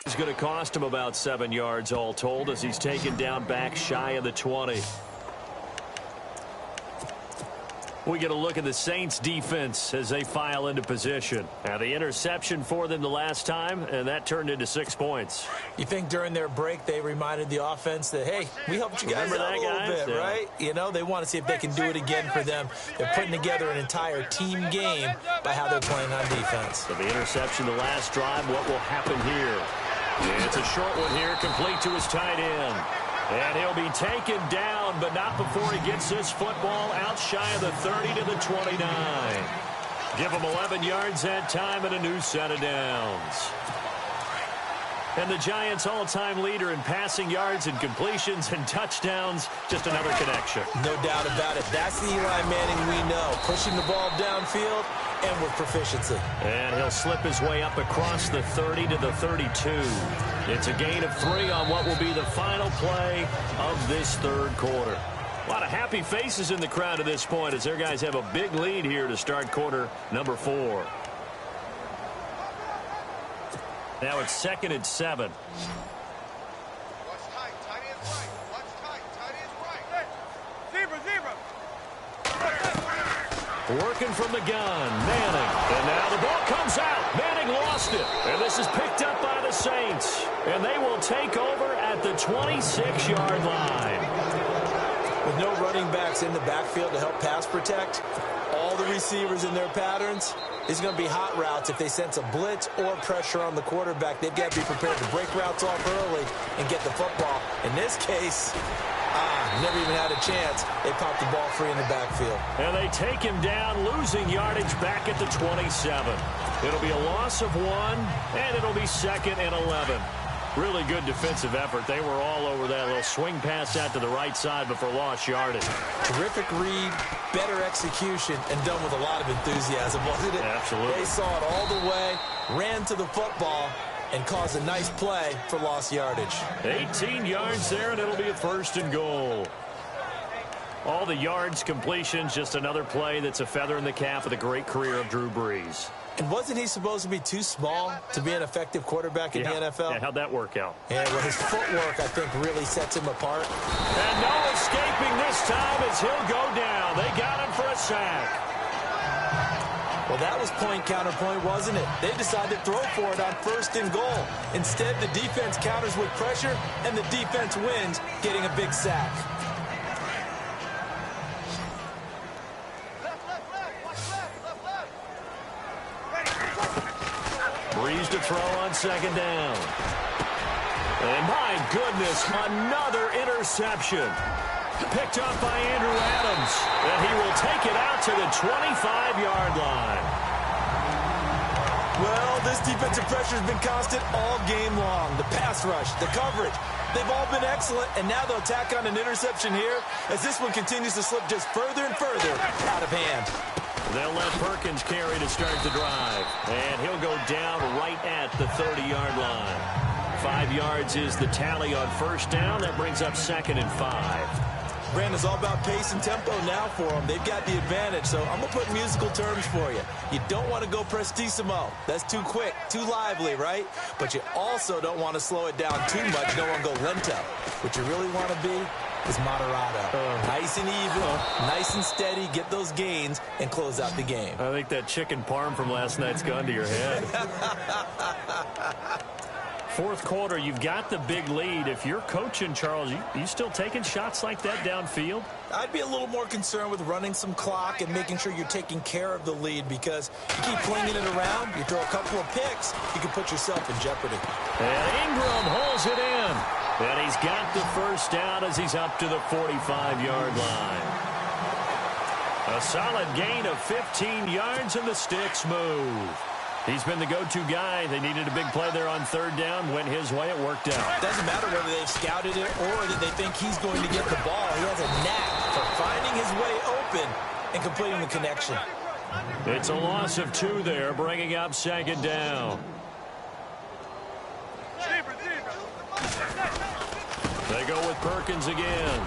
It's going to cost him about 7 yards all told as he's taken down back shy of the 20. We get a look at the Saints defense as they file into position. Now the interception for them the last time, and that turned into 6 points. You think during their break they reminded the offense that, hey, we helped you guys out a little bit, yeah. right? You know, they want to see if they can do it again for them. They're putting together an entire team game by how they're playing on defense. So the interception the last drive, what will happen here? Yeah, it's a short one here, complete to his tight end. And he'll be taken down, but not before he gets this football out shy of the 30 to the 29. Give him 11 yards that time and a new set of downs. And the Giants' all-time leader in passing yards and completions and touchdowns, just another connection. No doubt about it. That's the Eli Manning we know. Pushing the ball downfield and with proficiency. And he'll slip his way up across the 30 to the 32. It's a gain of 3 on what will be the final play of this third quarter. A lot of happy faces in the crowd at this point as their guys have a big lead here to start quarter number 4. Now it's 2nd and 7. Watch tight. Tight end right. Watch tight. Tight end right. Zebra. Working from the gun, Manning. And now the ball comes out. Manning lost it. And this is picked up by the Saints. And they will take over at the 26-yard line. With no running backs in the backfield to help pass protect, all the receivers in their patterns, it's going to be hot routes if they sense a blitz or pressure on the quarterback. They've got to be prepared to break routes off early and get the football. In this case, never even had a chance. They popped the ball free in the backfield. And they take him down, losing yardage back at the 27. It'll be a loss of 1, and it'll be 2nd and 11. Really good defensive effort. They were all over that little swing pass out to the right side before lost yardage. Terrific read, better execution, and done with a lot of enthusiasm, wasn't it? Absolutely. They saw it all the way, ran to the football, and caused a nice play for lost yardage. 18 yards there, and it'll be a 1st and goal. All the yards, completions, just another play that's a feather in the cap of the great career of Drew Brees. And wasn't he supposed to be too small to be an effective quarterback in the NFL? Yeah, how'd that work out? Yeah, well, his footwork, I think, really sets him apart. And no escaping this time as he'll go down. They got him for a sack. Well, that was point counterpoint, wasn't it? They decided to throw for it on 1st and goal. Instead, the defense counters with pressure, and the defense wins, getting a big sack. Brees to throw on 2nd down. And my goodness, another interception. Picked up by Andrew Adams. And he will take it out to the 25-yard line. Well, this defensive pressure has been constant all game long. The pass rush, the coverage, they've all been excellent. And now they'll tack on an interception here as this one continues to slip just further and further out of hand. They'll let Perkins carry to start the drive. And he'll go down right at the 30-yard line. 5 yards is the tally on 1st down. That brings up 2nd and 5. Brandon, it's all about pace and tempo now for them. They've got the advantage, so I'm going to put musical terms for you. You don't want to go prestissimo. That's too quick, too lively, right? But you also don't want to slow it down too much. You don't want to go lento. What you really want to be is moderato. Nice and even, nice and steady, get those gains, and close out the game. I think that chicken parm from last night's gone to your head. 4th quarter, you've got the big lead. If you're coaching, Charles, you still taking shots like that downfield? I'd be a little more concerned with running some clock and making sure you're taking care of the lead, because you keep flinging it around, you throw a couple of picks, you can put yourself in jeopardy. And Ingram holds it in. And he's got the 1st down as he's up to the 45-yard line. A solid gain of 15 yards, and the sticks move. He's been the go-to guy. They needed a big play there on 3rd down. Went his way. It worked out. Doesn't matter whether they've scouted it or that they think he's going to get the ball. He has a knack for finding his way open and completing the connection. It's a loss of 2 there, bringing up 2nd down. They go with Perkins again.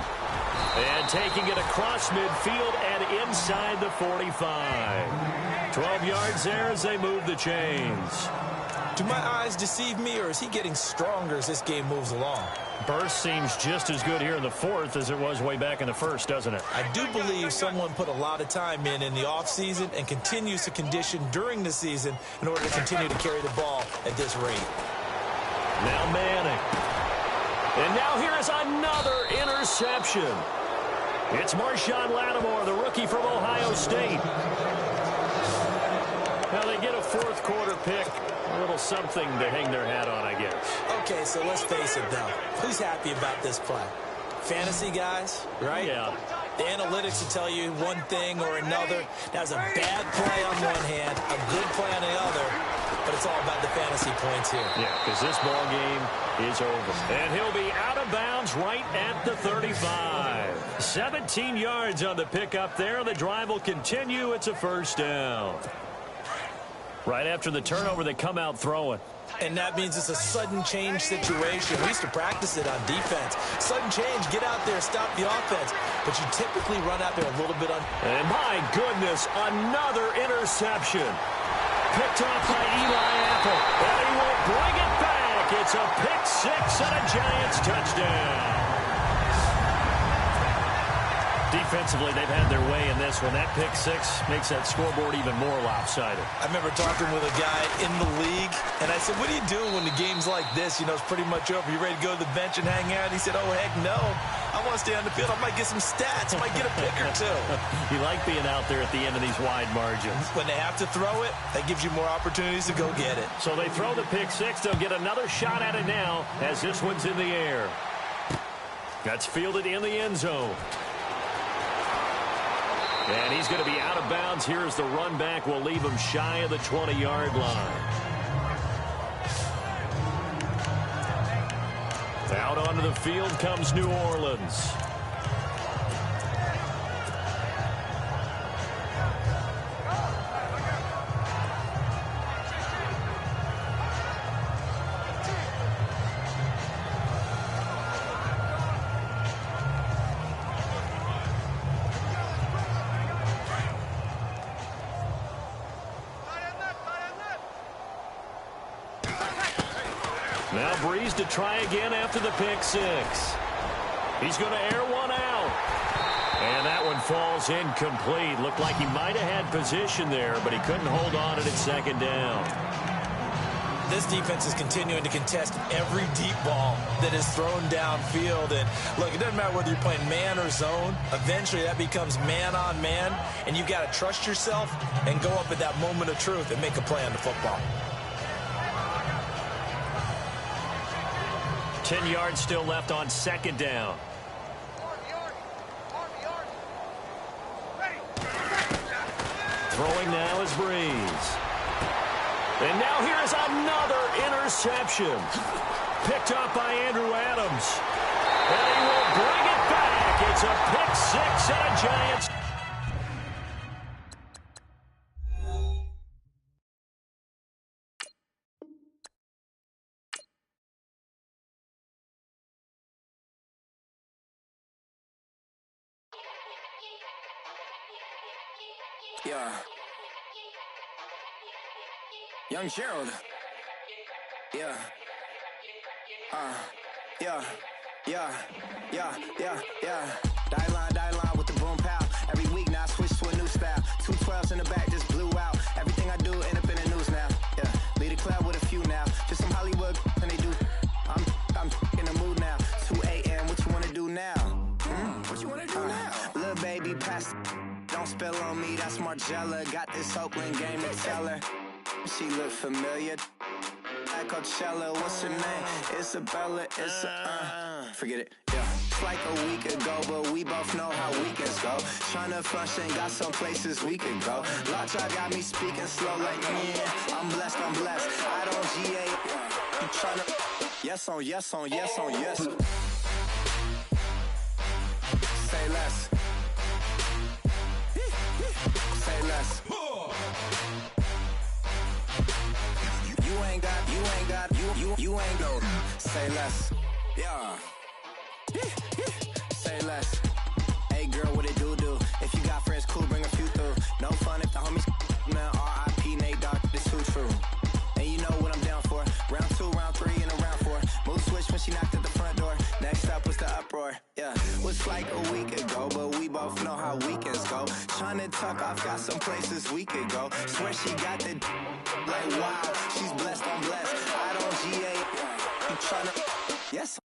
And taking it across midfield and inside the 45. 12 yards there as they move the chains. Do my eyes deceive me, or is he getting stronger as this game moves along? Burst seems just as good here in the fourth as it was way back in the first, doesn't it? I do believe someone put a lot of time in the offseason and continues to condition during the season in order to continue to carry the ball at this rate. Now Manning. And now here is another interception. It's Marshawn Lattimore, the rookie from Ohio State. Now they get a fourth quarter pick. A little something to hang their hat on, I guess. Okay, so let's face it, though. Who's happy about this play? Fantasy guys, right? Yeah. The analytics will tell you one thing or another. That's a bad play on one hand, a good play on the other, but it's all about the fantasy points here. Yeah, because this ball game is over. And he'll be out of bounds right at the 35. 17 yards on the pickup there. The drive will continue. It's a first down. Right after the turnover, they come out throwing. And that means it's a sudden change situation. We used to practice it on defense. Sudden change, get out there, stop the offense. But you typically run out there a little bit on. And my goodness, another interception. Picked off by Eli Apple. And he will bring it back. It's a pick six and a Giants touchdown. Defensively, they've had their way in this one. That pick six makes that scoreboard even more lopsided. I remember talking with a guy in the league, and I said, what do you do when the game's like this? You know, it's pretty much over. You ready to go to the bench and hang out? And he said, oh, heck no. I want to stay on the field. I might get some stats. I might get a pick or two. You like being out there at the end of these wide margins. When they have to throw it, that gives you more opportunities to go get it. So they throw the pick six. They'll get another shot at it now as this one's in the air. That's fielded in the end zone. And he's going to be out of bounds here as the run back will leave him shy of the 20-yard line. Out onto the field comes New Orleans. Now Breeze to try again after the pick six. He's going to air one out. And that one falls incomplete. Looked like he might have had position there, but he couldn't hold on at second down. This defense is continuing to contest every deep ball that is thrown downfield. And look, it doesn't matter whether you're playing man or zone. Eventually that becomes man on man, and you've got to trust yourself and go up at that moment of truth and make a play on the football. 10 yards still left on second down. Throwing now is Breeze. And now here's another interception. Picked up by Andrew Adams. And he will bring it back. It's a pick six and a Giants. Yeah. Young Gerald. Yeah. Yeah. Die line with the boom pow. Every week now I switch to a new style. 212s in the back just blew out. Everything I do end up in the news now. Yeah. Lead the club with a few now. Just some Hollywood and they do. I'm in the mood now. 2 a.m. What you wanna do now? What you wanna do now? Little baby pass. Don't spill on me, that's Margella. Got this Oakland game to tell her. She look familiar. Like Coachella, what's her name? Isabella, forget it, yeah. It's like a week ago, but we both know how weekends go. Tryna function, got some places we could go. Lot y'all got me speaking slow like, yeah, I'm blessed. I don't GA, you tryna, yes on yes. Say less. Say less. You ain't go. Say less. Yeah. Say less. Hey girl, what it do? If you got friends, cool, bring a few through. No fun if the homies, man, R.I.P. Nate Dogg, this too true. And you know what I'm down for. was like a week ago, but we both know how weekends go. Tryna tuck off, got some places we could go. Swear she got the like wow, she's blessed on blessed. I don't GA, you tryna, yes.